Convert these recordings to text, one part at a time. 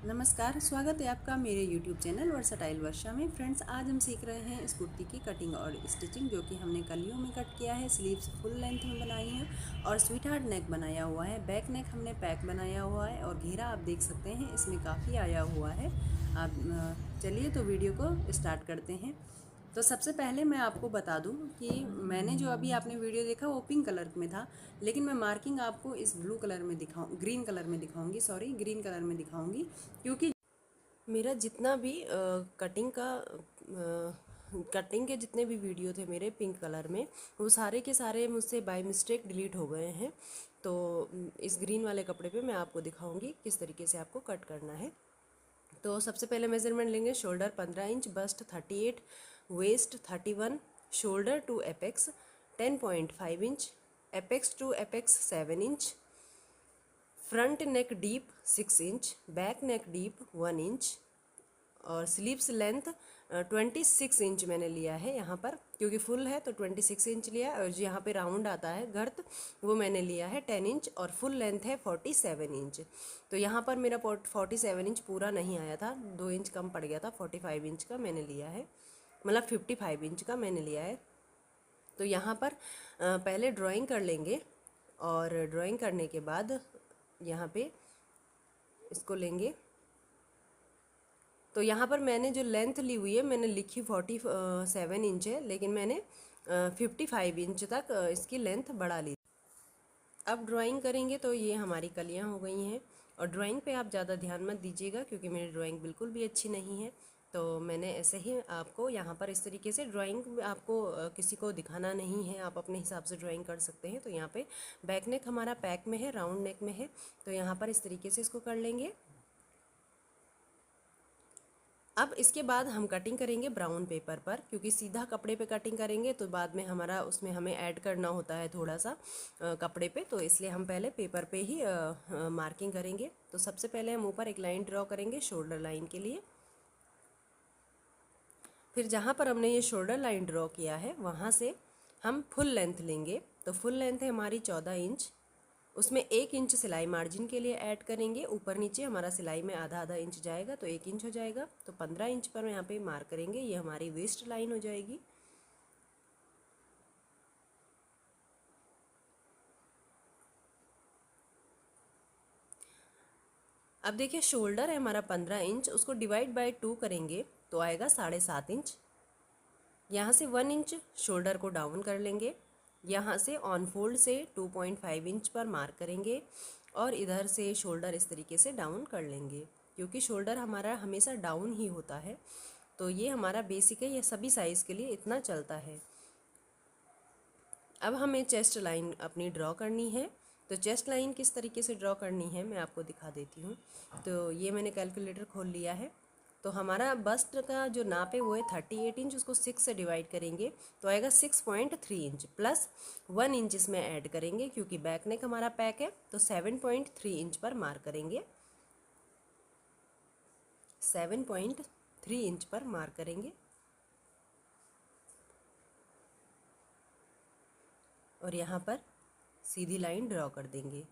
नमस्कार, स्वागत है आपका मेरे YouTube चैनल वर्सटाइल वर्षा में। फ्रेंड्स, आज हम सीख रहे हैं इस कुर्ती की कटिंग और स्टिचिंग, जो कि हमने कलियों में कट किया है। स्लीव्स फुल लेंथ में बनाई हैं और स्वीट हार्ट नेक बनाया हुआ है। बैक नेक हमने पैक बनाया हुआ है और घेरा आप देख सकते हैं इसमें काफ़ी आया हुआ है। आप चलिए तो वीडियो को स्टार्ट करते हैं। तो सबसे पहले मैं आपको बता दूं कि मैंने जो अभी आपने वीडियो देखा वो पिंक कलर में था, लेकिन मैं मार्किंग आपको इस ब्लू कलर में ग्रीन कलर में दिखाऊंगी, ग्रीन कलर में दिखाऊंगी, क्योंकि मेरा जितना भी कटिंग के जितने भी वीडियो थे मेरे पिंक कलर में, वो सारे के सारे मुझसे बाय मिस्टेक डिलीट हो गए हैं। तो इस ग्रीन वाले कपड़े पे मैं आपको दिखाऊंगी किस तरीके से आपको कट करना है। तो सबसे पहले मेजरमेंट लेंगे। Shoulder 15 inch, bust 38, waist 31, shoulder to apex 10.5 inch, apex to apex 7 inch, front neck deep 6 inch, back neck deep 1 inch, और स्लीव्स लेंथ 26 इंच मैंने लिया है यहाँ पर, क्योंकि फुल है तो 26 इंच लिया, और जो यहाँ पे राउंड आता है गर्त वो मैंने लिया है 10 इंच, और फुल लेंथ है 47 इंच। तो यहाँ पर मेरा 47 इंच पूरा नहीं आया था, 2 इंच कम पड़ गया था। 45 इंच का मैंने लिया है, मतलब 55 इंच का मैंने लिया है। तो यहाँ पर पहले ड्राइंग कर लेंगे, और ड्राइंग करने के बाद यहाँ पे इसको लेंगे। तो यहाँ पर मैंने जो लेंथ ली हुई है, मैंने लिखी 47 इंच है, लेकिन मैंने 55 इंच तक इसकी लेंथ बढ़ा ली। अब ड्राइंग करेंगे तो ये हमारी कलियाँ हो गई हैं। और ड्राइंग पे आप ज़्यादा ध्यान मत दीजिएगा, क्योंकि मेरी ड्राइंग बिल्कुल भी अच्छी नहीं है। तो मैंने ऐसे ही आपको यहाँ पर इस तरीके से ड्राइंग, आपको किसी को दिखाना नहीं है, आप अपने हिसाब से ड्राइंग कर सकते हैं। तो यहाँ पे बैक नेक हमारा पैक में है, राउंड नेक में है, तो यहाँ पर इस तरीके से इसको कर लेंगे। अब इसके बाद हम कटिंग करेंगे ब्राउन पेपर पर, क्योंकि सीधा कपड़े पे कटिंग करेंगे तो बाद में हमारा उसमें हमें ऐड करना होता है थोड़ा सा कपड़े पे, तो इसलिए हम पहले पेपर पे ही मार्किंग करेंगे। तो सबसे पहले हम ऊपर एक लाइन ड्रॉ करेंगे शोल्डर लाइन के लिए। फिर जहाँ पर हमने ये शोल्डर लाइन ड्रॉ किया है वहाँ से हम फुल लेंथ लेंगे। तो फुल लेंथ है हमारी 14 इंच, उसमें 1 इंच सिलाई मार्जिन के लिए ऐड करेंगे। ऊपर नीचे हमारा सिलाई में आधा आधा इंच जाएगा, तो 1 इंच हो जाएगा। तो 15 इंच पर यहाँ पे मार्क करेंगे, ये हमारी वेस्ट लाइन हो जाएगी। अब देखिए, शोल्डर है हमारा 15 इंच, उसको डिवाइड बाय 2 करेंगे तो आएगा 7.5 इंच। यहाँ से 1 इंच शोल्डर को डाउन कर लेंगे, यहाँ से ऑन फोल्ड से 2.5 इंच पर मार्क करेंगे, और इधर से शोल्डर इस तरीके से डाउन कर लेंगे, क्योंकि शोल्डर हमारा हमेशा डाउन ही होता है। तो ये हमारा बेसिक है, ये सभी साइज़ के लिए इतना चलता है। अब हमें चेस्ट लाइन अपनी ड्रॉ करनी है। तो चेस्ट लाइन किस तरीके से ड्रॉ करनी है मैं आपको दिखा देती हूँ। तो ये मैंने कैलकुलेटर खोल लिया है। तो हमारा बस्ट का जो नाप है वो है 38 इंच, उसको 6 से डिवाइड करेंगे तो आएगा 6.3 इंच, प्लस 1 इंच इसमें ऐड करेंगे, क्योंकि बैक नेक हमारा पैक है। तो 7.3 इंच पर मार्क करेंगे, 7.3 इंच पर मार्क करेंगे, और यहाँ पर सीधी लाइन ड्रॉ कर देंगे।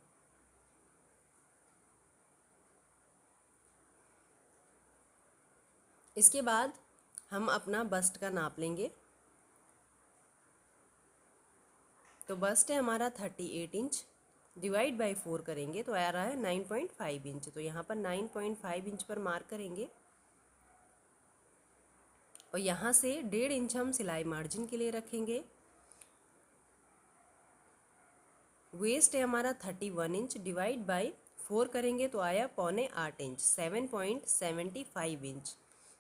इसके बाद हम अपना बस्ट का नाप लेंगे। तो बस्ट है हमारा 38 इंच, डिवाइड बाई 4 करेंगे तो आ रहा है 9.5 इंच। तो यहाँ पर 9.5 इंच पर मार्क करेंगे, और यहाँ से 1.5 इंच हम सिलाई मार्जिन के लिए रखेंगे। वेस्ट है हमारा 31 इंच, डिवाइड बाई 4 करेंगे तो आया 7.25 इंच, 7.75 इंच।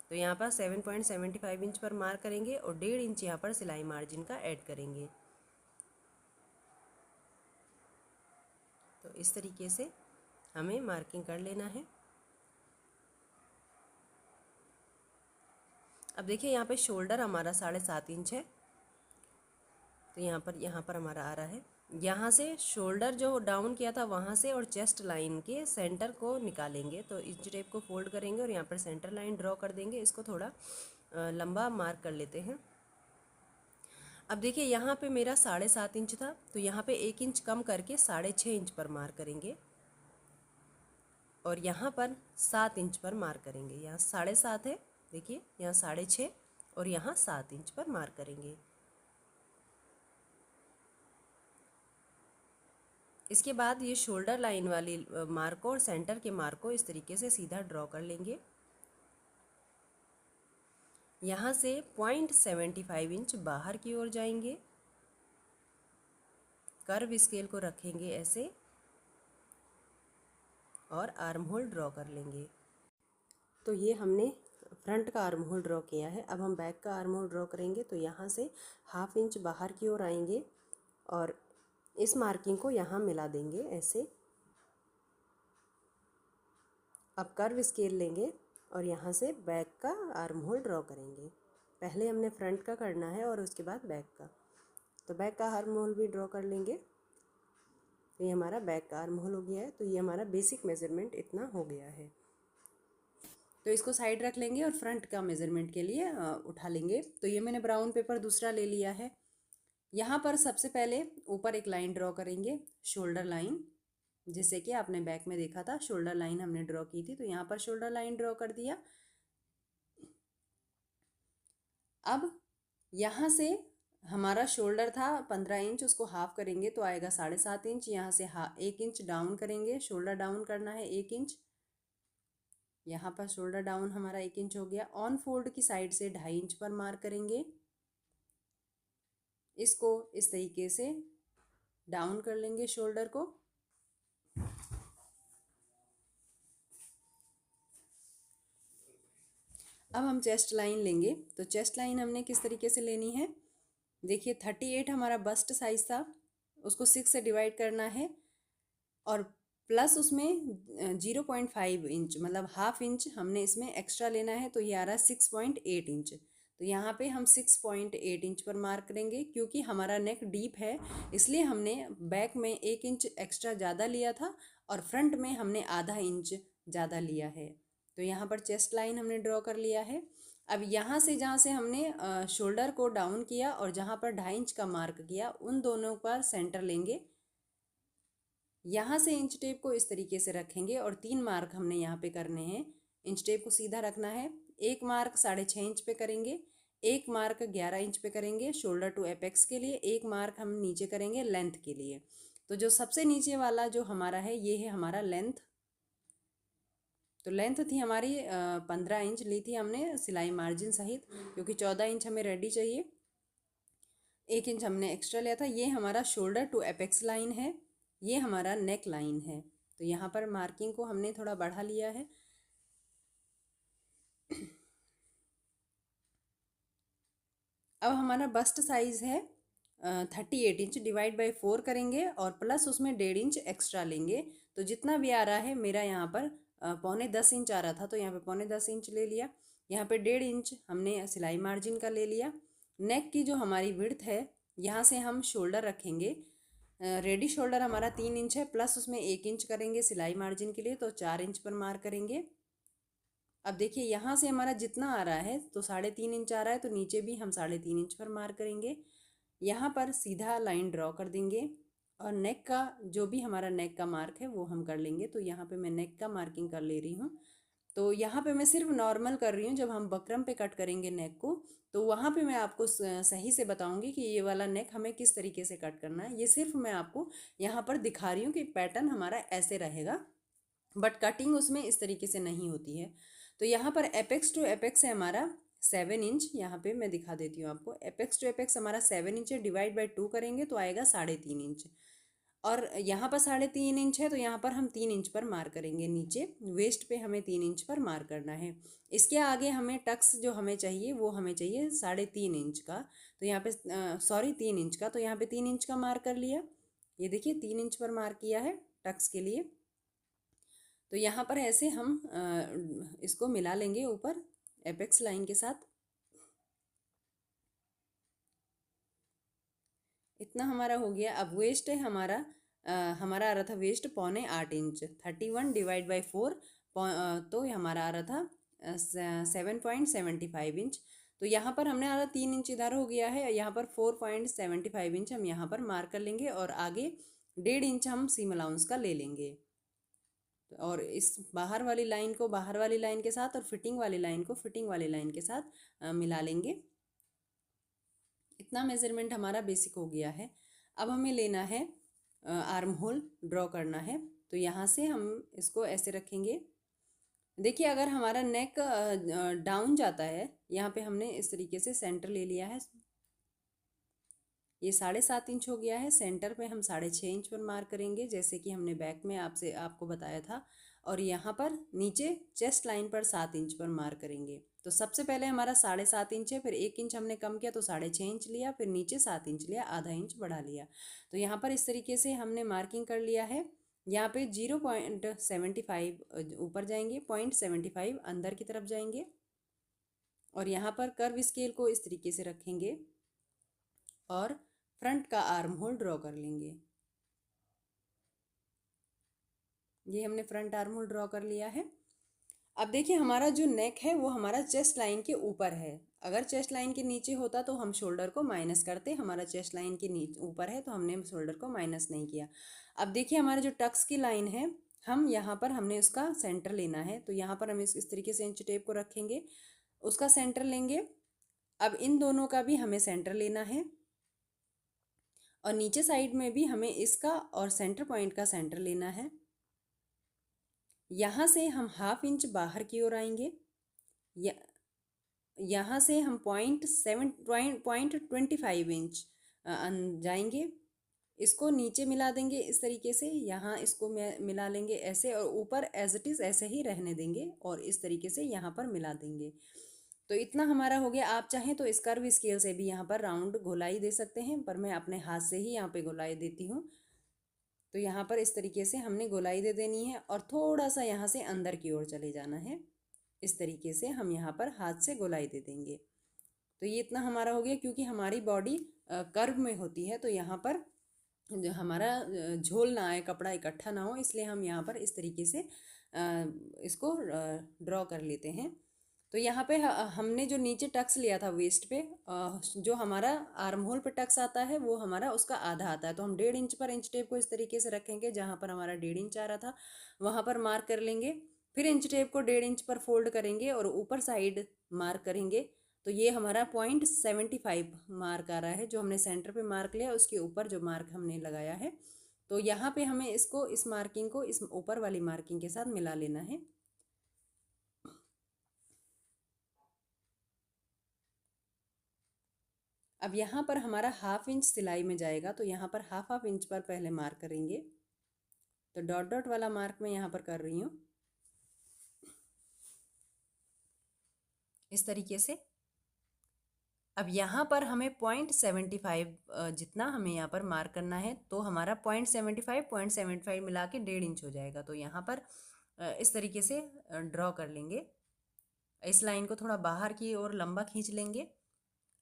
तो यहाँ पर 7.75 इंच पर मार्क करेंगे, और 1.5 इंच यहाँ पर सिलाई मार्जिन का ऐड करेंगे। तो इस तरीके से हमें मार्किंग कर लेना है। अब देखिए, यहाँ पे शोल्डर हमारा 7.5 इंच है, तो यहाँ पर हमारा आ रहा है। यहाँ से शोल्डर जो डाउन किया था वहाँ से, और चेस्ट लाइन के सेंटर को निकालेंगे। तो इंच टेप को फोल्ड करेंगे और यहाँ पर सेंटर लाइन ड्रॉ कर देंगे। इसको थोड़ा लंबा मार्क कर लेते हैं। अब देखिए, यहाँ पे मेरा 7.5 इंच था, तो यहाँ पे 1 इंच कम करके 6.5 इंच पर मार्क करेंगे। और यहाँ पर 7 इंच पर मार्क करेंगे। यहाँ 7.5 है, देखिए यहाँ 6.5 और यहाँ 7 इंच पर मार्क करेंगे। इसके बाद ये शोल्डर लाइन वाली मार्क को और सेंटर के मार्क को इस तरीके से सीधा ड्रॉ कर लेंगे। यहाँ से 0.75 इंच बाहर की ओर जाएंगे, कर्व स्केल को रखेंगे ऐसे और आर्म होल ड्रॉ कर लेंगे। तो ये हमने फ्रंट का आर्म होल ड्रॉ किया है। अब हम बैक का आर्म होल ड्रॉ करेंगे। तो यहाँ से 1/2 इंच बाहर की ओर आएंगे और इस मार्किंग को यहाँ मिला देंगे ऐसे। अब कर्व स्केल लेंगे और यहाँ से बैक का आर्म होल ड्रॉ करेंगे। पहले हमने फ्रंट का करना है और उसके बाद बैक का। तो बैक का आर्म होल भी ड्रॉ कर लेंगे। तो ये हमारा बैक का आर्म होल हो गया है। तो ये हमारा बेसिक मेज़रमेंट इतना हो गया है। तो इसको साइड रख लेंगे और फ्रंट का मेज़रमेंट के लिए उठा लेंगे। तो ये मैंने ब्राउन पेपर दूसरा ले लिया है। यहाँ पर सबसे पहले ऊपर एक लाइन ड्रॉ करेंगे, शोल्डर लाइन, जैसे कि आपने बैक में देखा था शोल्डर लाइन हमने ड्रॉ की थी। तो यहाँ पर शोल्डर लाइन ड्रॉ कर दिया। अब यहाँ से हमारा शोल्डर था 15 इंच, उसको हाफ करेंगे तो आएगा 7.5 इंच। यहाँ से 1 इंच डाउन करेंगे, शोल्डर डाउन करना है 1 इंच। यहाँ पर शोल्डर डाउन हमारा 1 इंच हो गया। ऑन फोल्ड की साइड से 2.5 इंच पर मार्क करेंगे। इसको इस तरीके से डाउन कर लेंगे शोल्डर को। अब हम चेस्ट लाइन लेंगे। तो चेस्ट लाइन हमने किस तरीके से लेनी है, देखिए 38 हमारा बस्ट साइज था, उसको 6 से डिवाइड करना है और प्लस उसमें 0.5 इंच मतलब 1/2 इंच हमने इसमें एक्स्ट्रा लेना है। तो ये आ रहा है 6.8 इंच। तो यहाँ पे हम 6.8 इंच पर मार्क करेंगे। क्योंकि हमारा नेक डीप है इसलिए हमने बैक में 1 इंच एक्स्ट्रा ज़्यादा लिया था और फ्रंट में हमने ½ इंच ज़्यादा लिया है। तो यहाँ पर चेस्ट लाइन हमने ड्रॉ कर लिया है। अब यहाँ से जहाँ से हमने शोल्डर को डाउन किया और जहाँ पर 2.5 इंच का मार्क किया उन दोनों पर सेंटर लेंगे। यहाँ से इंच टेप को इस तरीके से रखेंगे और 3 मार्क हमने यहाँ पे करने हैं। इंच टेप को सीधा रखना है। एक मार्क 6.5 इंच पे करेंगे, एक मार्क 11 इंच पे करेंगे शोल्डर टू एपेक्स के लिए, एक मार्क हम नीचे करेंगे लेंथ के लिए। तो जो सबसे नीचे वाला जो हमारा है ये है हमारा लेंथ। तो लेंथ थी हमारी 15 इंच ली थी हमने सिलाई मार्जिन सहित, क्योंकि 14 इंच हमें रेडी चाहिए। 1 इंच हमने एक्स्ट्रा लिया था। ये हमारा शोल्डर टू एपेक्स लाइन है, ये हमारा नेक लाइन है। तो यहाँ पर मार्किंग को हमने थोड़ा बढ़ा लिया है। अब हमारा बस्ट साइज है 38 इंच, डिवाइड बाई 4 करेंगे और प्लस उसमें 1.5 इंच एक्स्ट्रा लेंगे। तो जितना भी आ रहा है, मेरा यहाँ पर 9.25 इंच आ रहा था तो यहाँ पे 9.25 इंच ले लिया। यहाँ पे 1.5 इंच हमने सिलाई मार्जिन का ले लिया। नेक की जो हमारी विड्थ है, यहाँ से हम शोल्डर रखेंगे। रेडी शोल्डर हमारा 3 इंच है, प्लस उसमें 1 इंच करेंगे सिलाई मार्जिन के लिए, तो 4 इंच पर मार्क करेंगे। अब देखिए यहाँ से हमारा जितना आ रहा है तो 3.5 इंच आ रहा है, तो नीचे भी हम 3.5 इंच पर मार्क करेंगे। यहाँ पर सीधा लाइन ड्रॉ कर देंगे और नेक का जो भी हमारा नेक का मार्क है वो हम कर लेंगे। तो यहाँ पे मैं नेक का मार्किंग कर ले रही हूँ। तो यहाँ पे मैं सिर्फ नॉर्मल कर रही हूँ। जब हम बकरम पे कट करेंगे नेक को तो वहाँ पे मैं आपको सही से बताऊँगी कि ये वाला नेक हमें किस तरीके से कट करना है। ये सिर्फ मैं आपको यहाँ पर दिखा रही हूँ कि पैटर्न हमारा ऐसे रहेगा, बट कटिंग उसमें इस तरीके से नहीं होती है। तो यहाँ पर एपेक्स टू एपेक्स है हमारा 7 इंच। यहाँ पे मैं दिखा देती हूँ आपको। एपेक्स टू एपेक्स हमारा 7 इंच है, डिवाइड बाई 2 करेंगे तो आएगा 3.5 इंच। और यहाँ पर 3.5 इंच है तो यहाँ पर हम 3 इंच पर मार्क करेंगे। नीचे वेस्ट पे हमें 3 इंच पर मार्क करना है। इसके आगे हमें टक्स जो हमें चाहिए वो हमें चाहिए 3.5 इंच का। तो यहाँ पे 3 इंच का, तो यहाँ पे 3 इंच का मार्क कर लिया। ये देखिए 3 इंच पर मार्क किया है टक्स के लिए। तो यहाँ पर ऐसे हम इसको मिला लेंगे ऊपर एपेक्स लाइन के साथ। इतना हमारा हो गया। अब वेस्ट है हमारा हमारा आ रहा था वेस्ट 7.25 इंच। 31 डिवाइड बाई 4 तो हमारा आ रहा था 7.75 इंच। तो यहाँ पर हमने आ रहा 3 इंच इधर हो गया है, यहाँ पर 4.75 इंच हम यहाँ पर मार्क कर लेंगे और आगे 1.5 इंच हम सीम अलाउंस का ले लेंगे। और इस बाहर वाली लाइन को बाहर वाली लाइन के साथ और फिटिंग वाली लाइन को फिटिंग वाली लाइन के साथ मिला लेंगे। इतना मेज़रमेंट हमारा बेसिक हो गया है। अब हमें लेना है आर्म होल ड्रॉ करना है। तो यहाँ से हम इसको ऐसे रखेंगे। देखिए अगर हमारा नेक डाउन जाता है, यहाँ पे हमने इस तरीके से सेंटर ले लिया है, ये 7.5 इंच हो गया है। सेंटर पे हम 6.5 इंच पर मार्क करेंगे जैसे कि हमने बैक में आपको बताया था। और यहाँ पर नीचे चेस्ट लाइन पर 7 इंच पर मार्क करेंगे। तो सबसे पहले हमारा 7.5 इंच है, फिर 1 इंच हमने कम किया तो 6.5 इंच लिया, फिर नीचे 7 इंच लिया, आधा इंच बढ़ा लिया। तो यहाँ पर इस तरीके से हमने मार्किंग कर लिया है। यहाँ पे 0.75 ऊपर जाएंगे, 0.75 अंदर की तरफ जाएंगे और यहाँ पर कर्व स्केल को इस तरीके से रखेंगे और फ्रंट का आर्म होल ड्रॉ कर लेंगे। ये हमने फ्रंट आर्म होल ड्रॉ कर लिया है। अब देखिए हमारा जो नेक है वो हमारा चेस्ट लाइन के ऊपर है। अगर चेस्ट लाइन के नीचे होता तो हम शोल्डर को माइनस करते, हमारा चेस्ट लाइन के नीचे ऊपर है तो हमने शोल्डर को माइनस नहीं किया। अब देखिए हमारा जो टक्स की लाइन है, हम यहाँ पर हमने उसका सेंटर लेना है। तो यहाँ पर हम इस तरीके से इंच टेप को रखेंगे, उसका सेंटर लेंगे। अब इन दोनों का भी हमें सेंटर लेना है और नीचे साइड में भी हमें इसका और सेंटर पॉइंट का सेंटर लेना है। यहाँ से हम 1/2 इंच बाहर की ओर आएंगे। यहाँ से हम 0.25 इंच जाएंगे। इसको नीचे मिला देंगे इस तरीके से, यहाँ इसको मिला लेंगे ऐसे और ऊपर एज इट इज़ ऐसे ही रहने देंगे और इस तरीके से यहाँ पर मिला देंगे। तो इतना हमारा हो गया। आप चाहें तो इस कर्व स्केल से भी यहाँ पर राउंड गोलाई दे सकते हैं, पर मैं अपने हाथ से ही यहाँ पे गोलाई देती हूँ। तो यहाँ पर इस तरीके से हमने गोलाई दे देनी है और थोड़ा सा यहाँ से अंदर की ओर चले जाना है। इस तरीके से हम यहाँ पर हाथ से गोलाई दे देंगे। तो ये इतना हमारा हो गया। क्योंकि हमारी बॉडी कर्व में होती है तो यहाँ पर जो हमारा झोल ना आए, कपड़ा इकट्ठा ना हो, इसलिए हम यहाँ पर इस तरीके से इसको ड्रॉ कर लेते हैं। तो यहाँ पे हमने जो नीचे टक्स लिया था वेस्ट पे, जो हमारा आर्म होल पे टक्स आता है वो हमारा उसका आधा आता है। तो हम 1.5 इंच पर इंच टेप को इस तरीके से रखेंगे, जहाँ पर हमारा 1.5 इंच आ रहा था वहाँ पर मार्क कर लेंगे। फिर इंच टेप को 1.5 इंच पर फोल्ड करेंगे और ऊपर साइड मार्क करेंगे। तो ये हमारा 0.75 मार्क आ रहा है, जो हमने सेंटर पे मार्क लिया उसके ऊपर जो मार्क हमने लगाया है। तो यहाँ पे हमें इसको इस मार्किंग को इस ऊपर वाली मार्किंग के साथ मिला लेना है। अब यहाँ पर हमारा 1/2 इंच सिलाई में जाएगा, तो यहाँ पर 1/2 इंच पर पहले मार्क करेंगे। तो डॉट डॉट वाला मार्क मैं यहाँ पर कर रही हूँ इस तरीके से। अब यहाँ पर हमें 0.75 जितना हमें यहाँ पर मार्क करना है, तो हमारा 0.75 मिला के 1.5 इंच हो जाएगा। तो यहाँ पर इस तरीके से ड्रॉ कर लेंगे। इस लाइन को थोड़ा बाहर की ओर लंबा खींच लेंगे।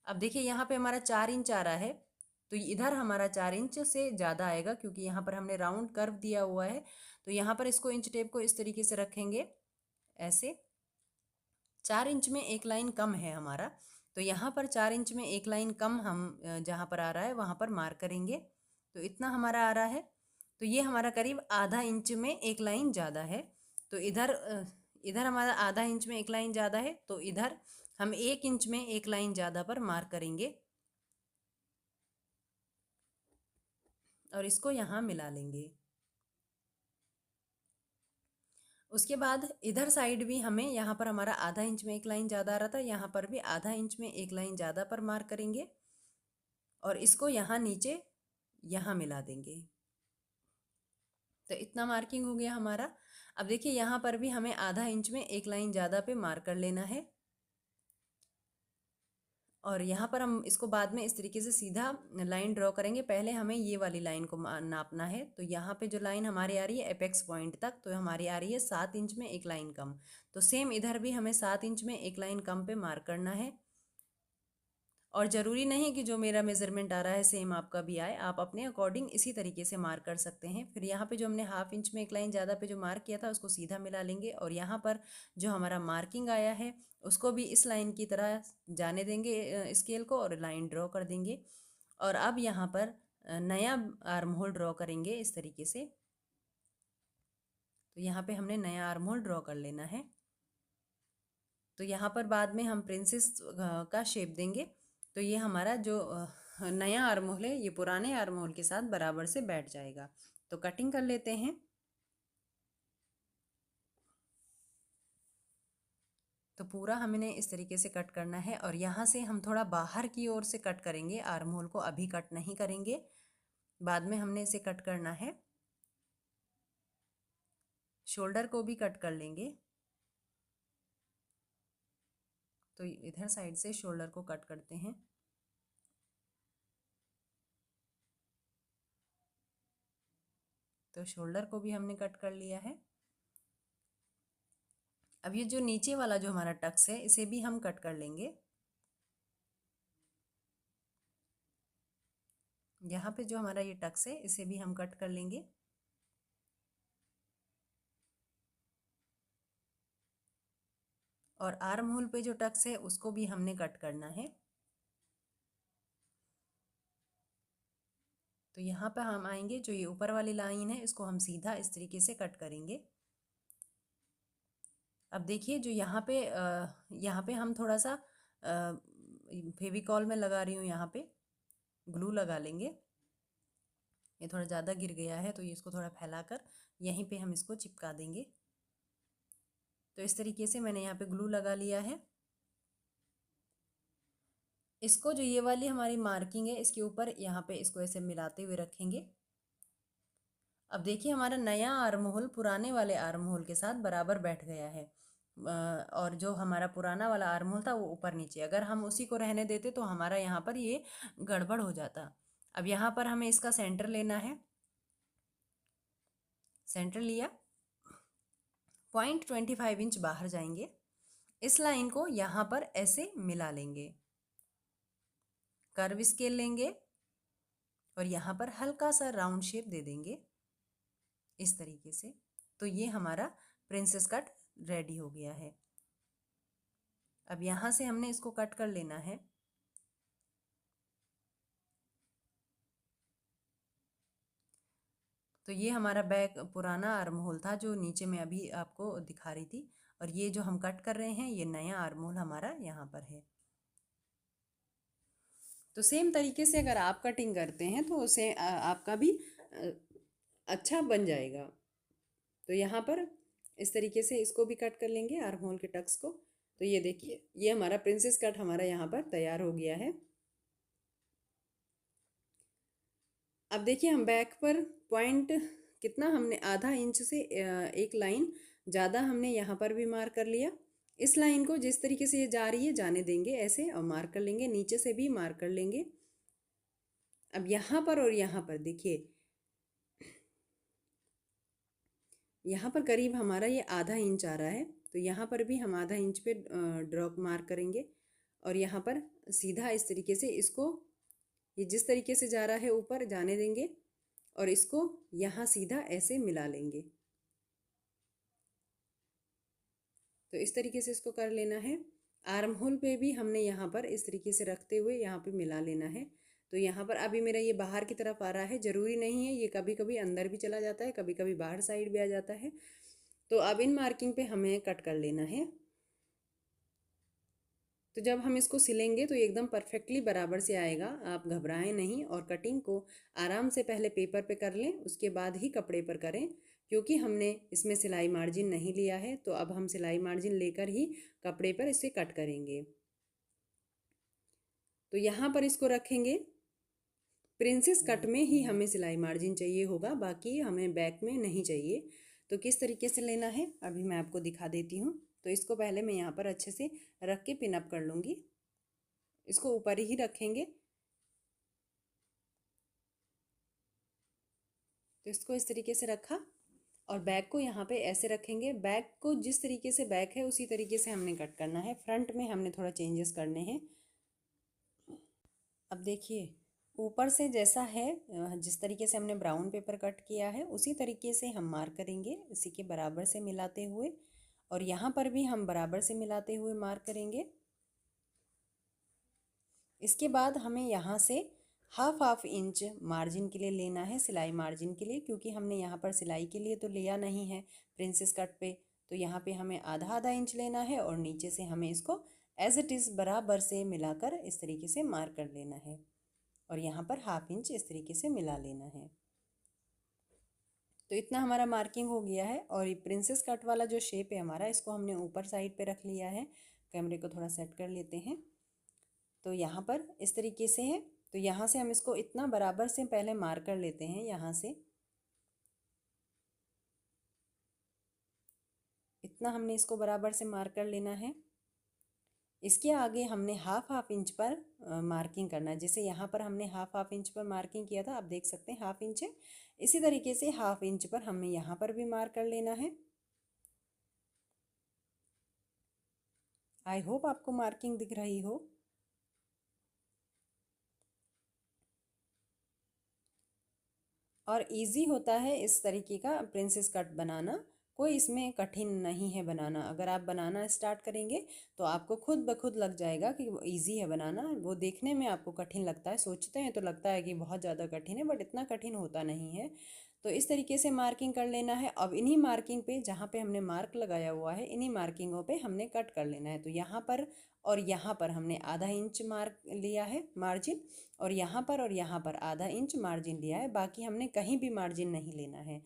अब देखिए यहाँ पे हमारा 4 इंच आ रहा है, तो इधर हमारा 4 इंच से ज़्यादा आएगा क्योंकि यहाँ पर हमने राउंड कर्व दिया हुआ है। तो यहाँ पर इसको इंच टेप को इस तरीके से रखेंगे ऐसे। 4 इंच में एक लाइन कम है हमारा, तो यहाँ पर 4 इंच में एक लाइन कम हम जहाँ पर आ रहा है वहाँ पर मार्क करेंगे। तो इतना हमारा आ रहा है। तो ये हमारा करीब आधा इंच में एक लाइन ज़्यादा है। तो इधर हमारा आधा इंच में एक लाइन ज़्यादा है, तो इधर हम 1 इंच में एक लाइन ज़्यादा पर मार्क करेंगे और इसको यहाँ मिला लेंगे। उसके बाद इधर साइड भी हमें यहाँ पर हमारा आधा इंच में एक लाइन ज़्यादा आ रहा था, यहाँ पर भी आधा इंच में एक लाइन ज़्यादा पर मार्क करेंगे और इसको यहाँ नीचे यहाँ मिला देंगे। तो इतना मार्किंग हो गया हमारा। अब देखिए यहाँ पर भी हमें आधा इंच में एक लाइन ज़्यादा पे मार्क कर लेना है और यहाँ पर हम इसको बाद में इस तरीके से सीधा लाइन ड्रॉ करेंगे। पहले हमें ये वाली लाइन को नापना है। तो यहाँ पे जो लाइन हमारी आ रही है एपेक्स पॉइंट तक, तो हमारी आ रही है 7 इंच में एक लाइन कम। तो सेम इधर भी हमें 7 इंच में एक लाइन कम पे मार्क करना है। और ज़रूरी नहीं कि जो मेरा मेज़रमेंट आ रहा है सेम आपका भी आए, आप अपने अकॉर्डिंग इसी तरीके से मार्क कर सकते हैं। फिर यहाँ पे जो हमने 1/2 इंच में एक लाइन ज़्यादा पे जो मार्क किया था उसको सीधा मिला लेंगे और यहाँ पर जो हमारा मार्किंग आया है उसको भी इस लाइन की तरह जाने देंगे स्केल को और लाइन ड्रॉ कर देंगे। और अब यहाँ पर नया आर्म होल ड्रॉ करेंगे इस तरीके से। तो यहाँ पे हमने नया आर्म होल ड्रॉ कर लेना है। तो यहाँ पर बाद में हम प्रिंसेस का शेप देंगे। तो ये हमारा जो नया आर्म होल है ये पुराने आर्म होल के साथ बराबर से बैठ जाएगा। तो कटिंग कर लेते हैं। तो पूरा हमने इस तरीके से कट करना है और यहाँ से हम थोड़ा बाहर की ओर से कट करेंगे। आर्म होल को अभी कट नहीं करेंगे, बाद में हमने इसे कट करना है। शोल्डर को भी कट कर लेंगे। तो इधर साइड से शोल्डर को कट करते हैं। तो शोल्डर को भी हमने कट कर लिया है। अब ये जो नीचे वाला जो हमारा टक्स है इसे भी हम कट कर लेंगे। यहाँ पे जो हमारा ये टक्स है इसे भी हम कट कर लेंगे। और आर्म होल पे जो टक्स है उसको भी हमने कट करना है। तो यहाँ पे हम आएंगे, जो ये ऊपर वाली लाइन है इसको हम सीधा इस तरीके से कट करेंगे। अब देखिए जो यहाँ पे हम थोड़ा सा फेविकॉल में लगा रही हूँ, यहाँ पे ग्लू लगा लेंगे। ये थोड़ा ज़्यादा गिर गया है तो ये इसको थोड़ा फैलाकर यहीं पे हम इसको चिपका देंगे। तो इस तरीके से मैंने यहाँ पे ग्लू लगा लिया है। इसको जो ये वाली हमारी मार्किंग है इसके ऊपर यहाँ पे इसको ऐसे मिलाते हुए रखेंगे। अब देखिए हमारा नया आर्म होल पुराने वाले आर्म होल के साथ बराबर बैठ गया है। और जो हमारा पुराना वाला आर्म होल था वो ऊपर नीचे, अगर हम उसी को रहने देते तो हमारा यहाँ पर ये गड़बड़ हो जाता। अब यहाँ पर हमें इसका सेंटर लेना है। सेंटर लिया, 0.25 इंच बाहर जाएंगे। इस लाइन को यहाँ पर ऐसे मिला लेंगे, कर्व स्केल लेंगे और यहाँ पर हल्का सा राउंड शेप दे देंगे इस तरीके से। तो ये हमारा प्रिंसेस कट रेडी हो गया है। अब यहाँ से हमने इसको कट कर लेना है। तो ये हमारा बैक पुराना आर्म होल था जो नीचे में अभी आपको दिखा रही थी, और ये जो हम कट कर रहे हैं ये नया आर्म होल हमारा यहाँ पर है। तो सेम तरीके से अगर आप कटिंग करते हैं तो उसे आपका भी अच्छा बन जाएगा। तो यहाँ पर इस तरीके से इसको भी कट कर लेंगे आर्म होल के टक्स को। तो ये देखिए ये हमारा प्रिंसेस कट हमारा यहाँ पर तैयार हो गया है। अब देखिए हम बैक पर पॉइंट कितना हमने आधा इंच से एक लाइन ज़्यादा हमने यहाँ पर भी मार्क कर लिया। इस लाइन को जिस तरीके से ये जा रही है जाने देंगे ऐसे और मार्क कर लेंगे, नीचे से भी मार्क कर लेंगे। अब यहाँ पर और यहाँ पर देखिए यहाँ पर करीब हमारा ये आधा इंच आ रहा है, तो यहाँ पर भी हम आधा इंच पे ड्रॉप मार्क करेंगे और यहाँ पर सीधा इस तरीके से इसको ये जिस तरीके से जा रहा है ऊपर जाने देंगे और इसको यहाँ सीधा ऐसे मिला लेंगे। तो इस तरीके से इसको कर लेना है। आर्म होल पे भी हमने यहाँ पर इस तरीके से रखते हुए यहाँ पे मिला लेना है। तो यहाँ पर अभी मेरा ये बाहर की तरफ आ रहा है, ज़रूरी नहीं है, ये कभी कभी अंदर भी चला जाता है, कभी कभी बाहर साइड भी आ जाता है। तो अब इन मार्किंग पे हमें कट कर लेना है। तो जब हम इसको सिलेंगे तो एकदम परफेक्टली बराबर से आएगा, आप घबराएं नहीं और कटिंग को आराम से पहले पेपर पे कर लें, उसके बाद ही कपड़े पर करें, क्योंकि हमने इसमें सिलाई मार्जिन नहीं लिया है। तो अब हम सिलाई मार्जिन लेकर ही कपड़े पर इसे कट करेंगे। तो यहाँ पर इसको रखेंगे। प्रिंसेस कट में ही हमें सिलाई मार्जिन चाहिए होगा, बाकी हमें बैक में नहीं चाहिए। तो किस तरीके से लेना है अभी मैं आपको दिखा देती हूँ। तो इसको पहले मैं यहाँ पर अच्छे से रख के पिन अप कर लूँगी। इसको ऊपर ही रखेंगे। तो इसको इस तरीके से रखा और बैक को यहाँ पे ऐसे रखेंगे। बैक को जिस तरीके से बैक है उसी तरीके से हमने कट करना है। फ्रंट में हमने थोड़ा चेंजेस करने हैं। अब देखिए ऊपर से जैसा है, जिस तरीके से हमने ब्राउन पेपर कट किया है उसी तरीके से हम मार्क करेंगे, इसी के बराबर से मिलाते हुए, और यहाँ पर भी हम बराबर से मिलाते हुए मार्क करेंगे। इसके बाद हमें यहाँ से हाफ इंच मार्जिन के लिए लेना है, सिलाई मार्जिन के लिए, क्योंकि हमने यहाँ पर सिलाई के लिए तो लिया नहीं है प्रिंसेस कट पे। तो यहाँ पे हमें आधा आधा इंच लेना है और नीचे से हमें इसको एज इट इज़ बराबर से मिलाकर इस तरीके से मार्क कर लेना है और यहाँ पर हाफ इंच इस तरीके से मिला लेना है। तो इतना हमारा मार्किंग हो गया है। और ये प्रिंसेस कट वाला जो शेप है हमारा, इसको हमने ऊपर साइड पे रख लिया है। कैमरे को थोड़ा सेट कर लेते हैं। तो यहाँ पर इस तरीके से है। तो यहाँ से हम इसको इतना बराबर से पहले मार्क कर लेते हैं। यहाँ से इतना हमने इसको बराबर से मार्क कर लेना है। इसके आगे हमने हाफ इंच पर मार्किंग करना है। जैसे यहाँ पर हमने हाफ इंच पर मार्किंग किया था, आप देख सकते हैं हाफ इंच है। इसी तरीके से हाफ इंच पर हमें यहाँ पर भी मार्क कर लेना है। आई होप आपको मार्किंग दिख रही हो। और इजी होता है इस तरीके का प्रिंसेस कट बनाना, कोई इसमें कठिन नहीं है बनाना। अगर आप बनाना स्टार्ट करेंगे तो आपको खुद ब खुद लग जाएगा कि वो ईजी है बनाना। वो देखने में आपको कठिन लगता है, सोचते हैं तो लगता है कि बहुत ज़्यादा कठिन है, बट इतना कठिन होता नहीं है। तो इस तरीके से मार्किंग कर लेना है। अब इन्हीं मार्किंग पे, जहाँ पे हमने मार्क लगाया हुआ है, इन्हीं मार्किंगों पे हमने कट कर लेना है। तो यहाँ पर और यहाँ पर हमने आधा इंच मार्क लिया है मार्जिन, और यहाँ पर आधा इंच मार्जिन लिया है। बाकी हमने कहीं भी मार्जिन नहीं लेना है।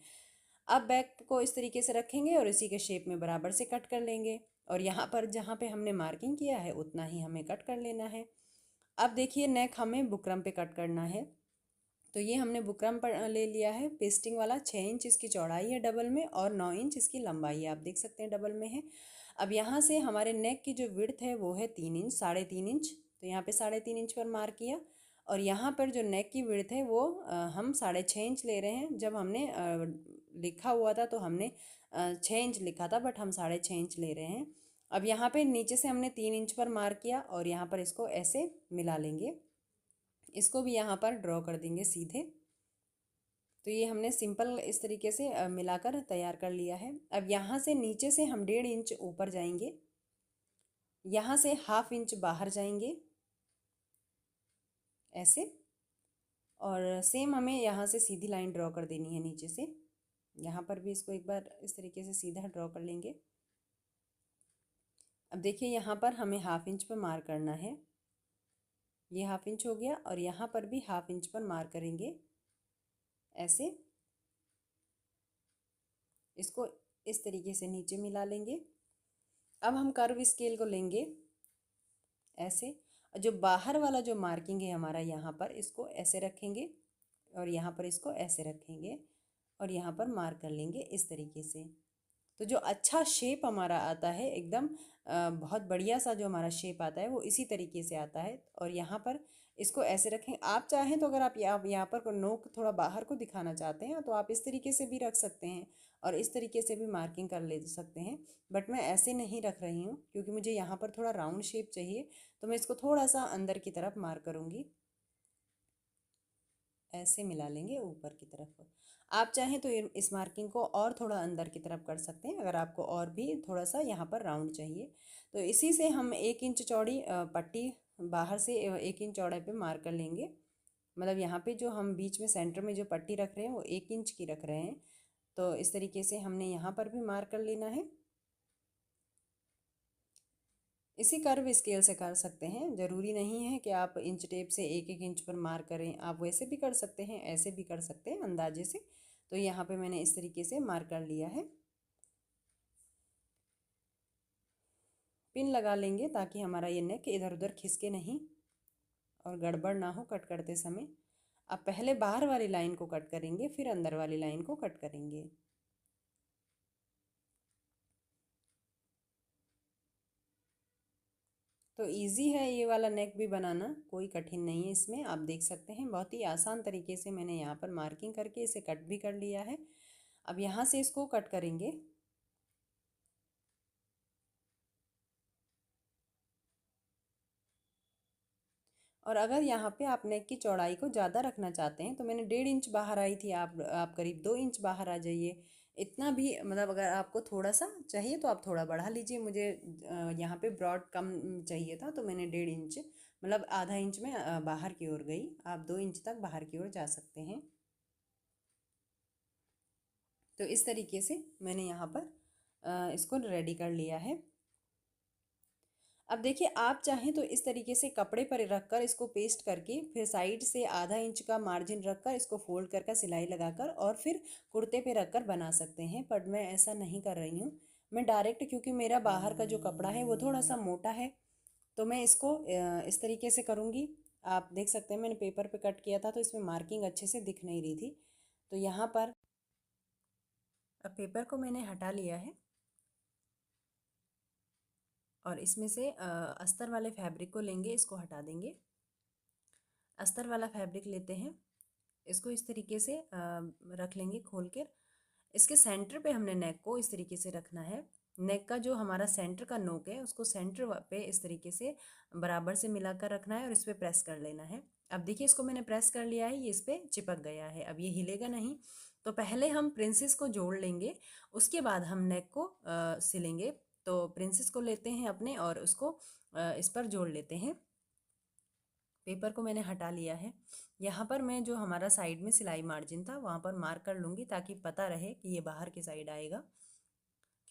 अब बैक को इस तरीके से रखेंगे और इसी के शेप में बराबर से कट कर लेंगे। और यहाँ पर जहाँ पे हमने मार्किंग किया है उतना ही हमें कट कर लेना है। अब देखिए, नेक हमें बुकरम पे कट करना है। तो ये हमने बुकरम पर ले लिया है पेस्टिंग वाला। 6 इंच इसकी चौड़ाई है डबल में, और 9 इंच इसकी लंबाई है, आप देख सकते हैं डबल में है। अब यहाँ से हमारे नेक की जो विड्थ है वो है 3 इंच, 3.5 इंच। तो यहाँ पे 3.5 इंच पर मार्क किया। और यहाँ पर जो नेक की विड्थ है वो हम 6.5 इंच ले रहे हैं। जब हमने लिखा हुआ था तो हमने 6 इंच लिखा था, बट हम 6.5 इंच ले रहे हैं। अब यहाँ पे नीचे से हमने 3 इंच पर मार्क किया और यहाँ पर इसको ऐसे मिला लेंगे। इसको भी यहाँ पर ड्रॉ कर देंगे सीधे। तो ये हमने सिंपल इस तरीके से मिलाकर तैयार कर लिया है। अब यहाँ से नीचे से हम 1.5 इंच ऊपर जाएंगे, यहाँ से हाफ इंच बाहर जाएंगे ऐसे। और सेम हमें यहाँ से सीधी लाइन ड्रॉ कर देनी है नीचे से। यहाँ पर भी इसको एक बार इस तरीके से सीधा ड्रॉ कर लेंगे। अब देखिए, यहाँ पर हमें हाफ इंच पर मार्क करना है। ये हाफ इंच हो गया, और यहाँ पर भी हाफ इंच पर मार्क करेंगे ऐसे। इसको इस तरीके से नीचे मिला लेंगे। अब हम कर्व स्केल को लेंगे ऐसे। जो बाहर वाला जो मार्किंग है हमारा, यहाँ पर इसको ऐसे रखेंगे और यहाँ पर इसको ऐसे रखेंगे और यहाँ पर मार्क कर लेंगे इस तरीके से। तो जो अच्छा शेप हमारा आता है एकदम बहुत बढ़िया सा जो हमारा शेप आता है वो इसी तरीके से आता है। और यहाँ पर इसको ऐसे रखें। आप चाहें तो अगर आप यहाँ पर को नोक थोड़ा बाहर को दिखाना चाहते हैं तो आप इस तरीके से भी रख सकते हैं और इस तरीके से भी मार्किंग कर ले सकते हैं। बट मैं ऐसे नहीं रख रही हूँ क्योंकि मुझे यहाँ पर थोड़ा राउंड शेप चाहिए, तो मैं इसको थोड़ा सा अंदर की तरफ मार्क करूँगी। ऐसे मिला लेंगे ऊपर की तरफ। आप चाहें तो इस मार्किंग को और थोड़ा अंदर की तरफ कर सकते हैं, अगर आपको और भी थोड़ा सा यहाँ पर राउंड चाहिए। तो इसी से हम 1 इंच चौड़ी पट्टी बाहर से 1 इंच चौड़ाई पे मार्क कर लेंगे। मतलब यहाँ पे जो हम बीच में सेंटर में जो पट्टी रख रहे हैं वो 1 इंच की रख रहे हैं। तो इस तरीके से हमने यहाँ पर भी मार्क कर लेना है। इसी कर्व स्केल से कर सकते हैं, ज़रूरी नहीं है कि आप इंच टेप से 1 1 इंच पर मार्क करें। आप वैसे भी कर सकते हैं, ऐसे भी कर सकते हैं अंदाजे से। तो यहाँ पे मैंने इस तरीके से मार्क कर लिया है। पिन लगा लेंगे ताकि हमारा ये नेक इधर उधर खिसके नहीं और गड़बड़ ना हो कट करते समय। अब पहले बाहर वाली लाइन को कट करेंगे, फिर अंदर वाली लाइन को कट करेंगे। तो इजी है ये वाला नेक भी बनाना, कोई कठिन नहीं है इसमें। आप देख सकते हैं बहुत ही आसान तरीके से मैंने यहाँ पर मार्किंग करके इसे कट भी कर लिया है। अब यहाँ से इसको कट करेंगे। और अगर यहाँ पे आप नेक की चौड़ाई को ज़्यादा रखना चाहते हैं तो मैंने 1.5 इंच बाहर आई थी, आप करीब 2 इंच बाहर आ जाइए। इतना भी मतलब अगर आपको थोड़ा सा चाहिए तो आप थोड़ा बढ़ा लीजिए। मुझे यहाँ पे ब्रॉड कम चाहिए था, तो मैंने 1.5 इंच मतलब आधा इंच में बाहर की ओर गई। आप 2 इंच तक बाहर की ओर जा सकते हैं। तो इस तरीके से मैंने यहाँ पर इसको रेडी कर लिया है। अब देखिए, आप चाहें तो इस तरीके से कपड़े पर रखकर इसको पेस्ट करके फिर साइड से आधा इंच का मार्जिन रखकर इसको फोल्ड कर सिलाई लगाकर और फिर कुर्ते पे रखकर बना सकते हैं, पर मैं ऐसा नहीं कर रही हूँ। मैं डायरेक्ट, क्योंकि मेरा बाहर का जो कपड़ा है वो थोड़ा सा मोटा है, तो मैं इसको इस तरीके से करूँगी। आप देख सकते हैं मैंने पेपर पे कट किया था तो इसमें मार्किंग अच्छे से दिख नहीं रही थी। तो यहाँ पर अब पेपर को मैंने हटा लिया है और इसमें से अस्तर वाले फैब्रिक को लेंगे, इसको हटा देंगे। अस्तर वाला फैब्रिक लेते हैं, इसको इस तरीके से रख लेंगे खोल कर। इसके सेंटर पे हमने नेक को इस तरीके से रखना है। नेक का जो हमारा सेंटर का नोक है उसको सेंटर पे इस तरीके से बराबर से मिलाकर रखना है और इस पर प्रेस कर लेना है। अब देखिए, इसको मैंने प्रेस कर लिया है, ये इस पर चिपक गया है, अब ये हिलेगा नहीं। तो पहले हम प्रिंसेस को जोड़ लेंगे, उसके बाद हम नेक को सिलेंगे। तो प्रिंसेस को लेते हैं अपने और उसको इस पर जोड़ लेते हैं। पेपर को मैंने हटा लिया है। यहाँ पर मैं जो हमारा साइड में सिलाई मार्जिन था वहाँ पर मार्क कर लूँगी ताकि पता रहे कि ये बाहर की साइड आएगा,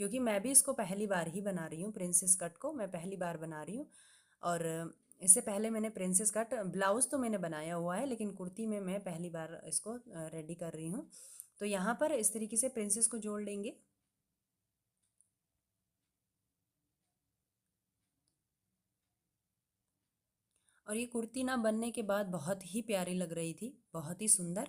क्योंकि मैं भी इसको पहली बार ही बना रही हूँ। प्रिंसेस कट को मैं पहली बार बना रही हूँ। और इससे पहले मैंने प्रिंसेस कट ब्लाउज़ तो मैंने बनाया हुआ है, लेकिन कुर्ती में मैं पहली बार इसको रेडी कर रही हूँ। तो यहाँ पर इस तरीके से प्रिंसेस को जोड़ लेंगे। और ये कुर्ती ना बनने के बाद बहुत ही प्यारी लग रही थी, बहुत ही सुंदर।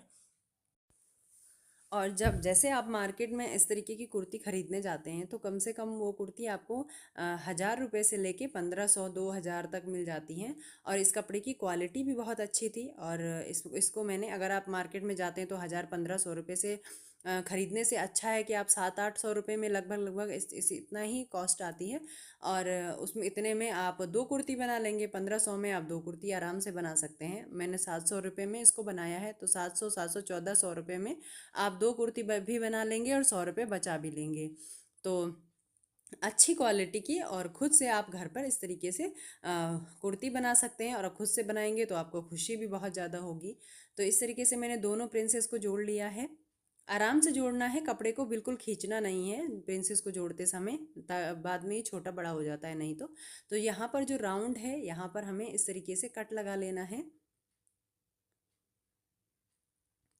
और जब जैसे आप मार्केट में इस तरीके की कुर्ती खरीदने जाते हैं तो कम से कम वो कुर्ती आपको 1,000 रुपये से लेके 1,500 2,000 तक मिल जाती हैं। और इस कपड़े की क्वालिटी भी बहुत अच्छी थी। और इसको मैंने, अगर आप मार्केट में जाते हैं तो 1,000 1,500 रुपये से खरीदने से अच्छा है कि आप 700 800 रुपये में लगभग लगभग इस इतना ही कॉस्ट आती है। और उसमें इतने में आप 2 कुर्ती बना लेंगे, 1,500 में आप 2 कुर्ती आराम से बना सकते हैं। मैंने 700 रुपये में इसको बनाया है, तो 700 700 1,400 रुपये में आप 2 कुर्ती भी बना लेंगे और 100 रुपये बचा भी लेंगे। तो अच्छी क्वालिटी की, और ख़ुद से आप घर पर इस तरीके से कुर्ती बना सकते हैं। और ख़ुद से बनाएंगे तो आपको खुशी भी बहुत ज़्यादा होगी। तो इस तरीके से मैंने दोनों प्रिंसेस को जोड़ लिया है। आराम से जोड़ना है, कपड़े को बिल्कुल खींचना नहीं है प्रिंसेस को जोड़ते समय, बाद में ये छोटा बड़ा हो जाता है नहीं तो। तो यहाँ पर जो राउंड है यहाँ पर हमें इस तरीके से कट लगा लेना है।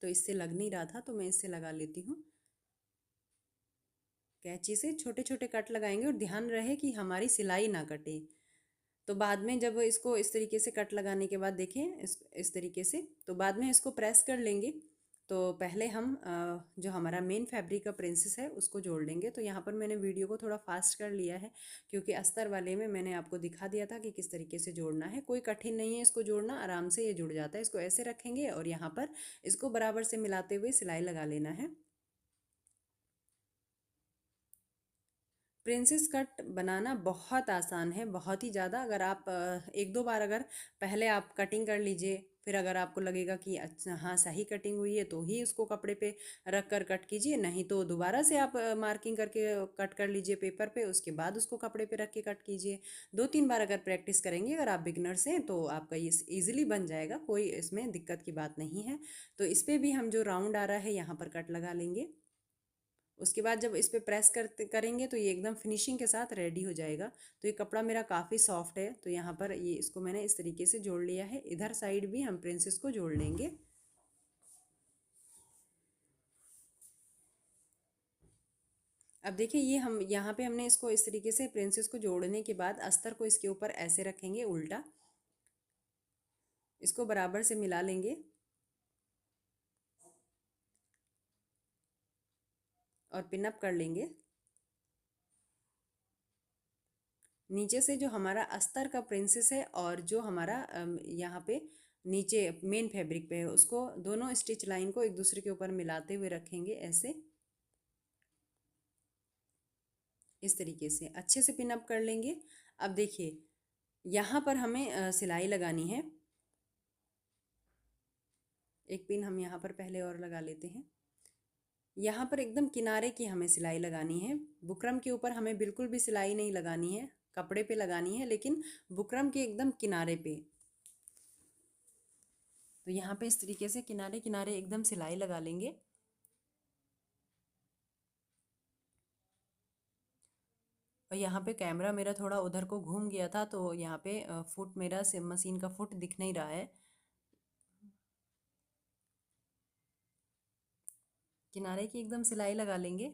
तो इससे लग नहीं रहा था तो मैं इससे लगा लेती हूँ। कैंची से छोटे छोटे कट लगाएंगे और ध्यान रहे कि हमारी सिलाई ना कटे। तो बाद में जब इसको इस तरीके से कट लगाने के बाद देखें इस तरीके से, तो बाद में इसको प्रेस कर लेंगे। तो पहले हम जो हमारा मेन फैब्रिक का प्रिंसेस है उसको जोड़ लेंगे। तो यहाँ पर मैंने वीडियो को थोड़ा फास्ट कर लिया है, क्योंकि अस्तर वाले में मैंने आपको दिखा दिया था कि किस तरीके से जोड़ना है। कोई कठिन नहीं है इसको जोड़ना, आराम से ये जुड़ जाता है। इसको ऐसे रखेंगे और यहाँ पर इसको बराबर से मिलाते हुए सिलाई लगा लेना है। प्रिंसेस कट बनाना बहुत आसान है, बहुत ही ज़्यादा। अगर आप एक दो बार अगर पहले आप कटिंग कर लीजिए, फिर अगर आपको लगेगा कि अच्छा हाँ सही कटिंग हुई है तो ही उसको कपड़े पे रख कर कट कीजिए, नहीं तो दोबारा से आप मार्किंग करके कट कर लीजिए पेपर पे, उसके बाद उसको कपड़े पे रख के कट कीजिए। 2 3 बार अगर प्रैक्टिस करेंगे, अगर आप बिगनर्स हैं तो आपका ये ईजिली बन जाएगा, कोई इसमें दिक्कत की बात नहीं है। तो इस पर भी हम जो राउंड आ रहा है यहाँ पर कट लगा लेंगे। उसके बाद जब इस पे प्रेस करते करेंगे तो ये एकदम फिनिशिंग के साथ रेडी हो जाएगा। तो ये कपड़ा मेरा काफ़ी सॉफ्ट है। तो यहाँ पर ये इसको मैंने इस तरीके से जोड़ लिया है। इधर साइड भी हम प्रिंसेस को जोड़ लेंगे। अब देखिए, ये हम यहाँ पे हमने इसको इस तरीके से प्रिंसेस को जोड़ने के बाद अस्तर को इसके ऊपर ऐसे रखेंगे उल्टा, इसको बराबर से मिला लेंगे और पिनअप कर लेंगे। नीचे से जो हमारा अस्तर का प्रिंसेस है और जो हमारा यहाँ पे नीचे मेन फैब्रिक पे है, उसको दोनों स्टिच लाइन को एक दूसरे के ऊपर मिलाते हुए रखेंगे ऐसे, इस तरीके से अच्छे से पिन अप कर लेंगे। अब देखिए, यहाँ पर हमें सिलाई लगानी है। एक पिन हम यहाँ पर पहले और लगा लेते हैं। यहाँ पर एकदम किनारे की हमें सिलाई लगानी है। बुकरम के ऊपर हमें बिल्कुल भी सिलाई नहीं लगानी है, कपड़े पे लगानी है, लेकिन बुकरम के एकदम किनारे पे। तो यहाँ पे इस तरीके से किनारे किनारे एकदम सिलाई लगा लेंगे। और यहाँ पे कैमरा मेरा थोड़ा उधर को घूम गया था, तो यहाँ पे फुट मेरा से मशीन का फुट दिख नहीं रहा है। किनारे की एकदम सिलाई लगा लेंगे।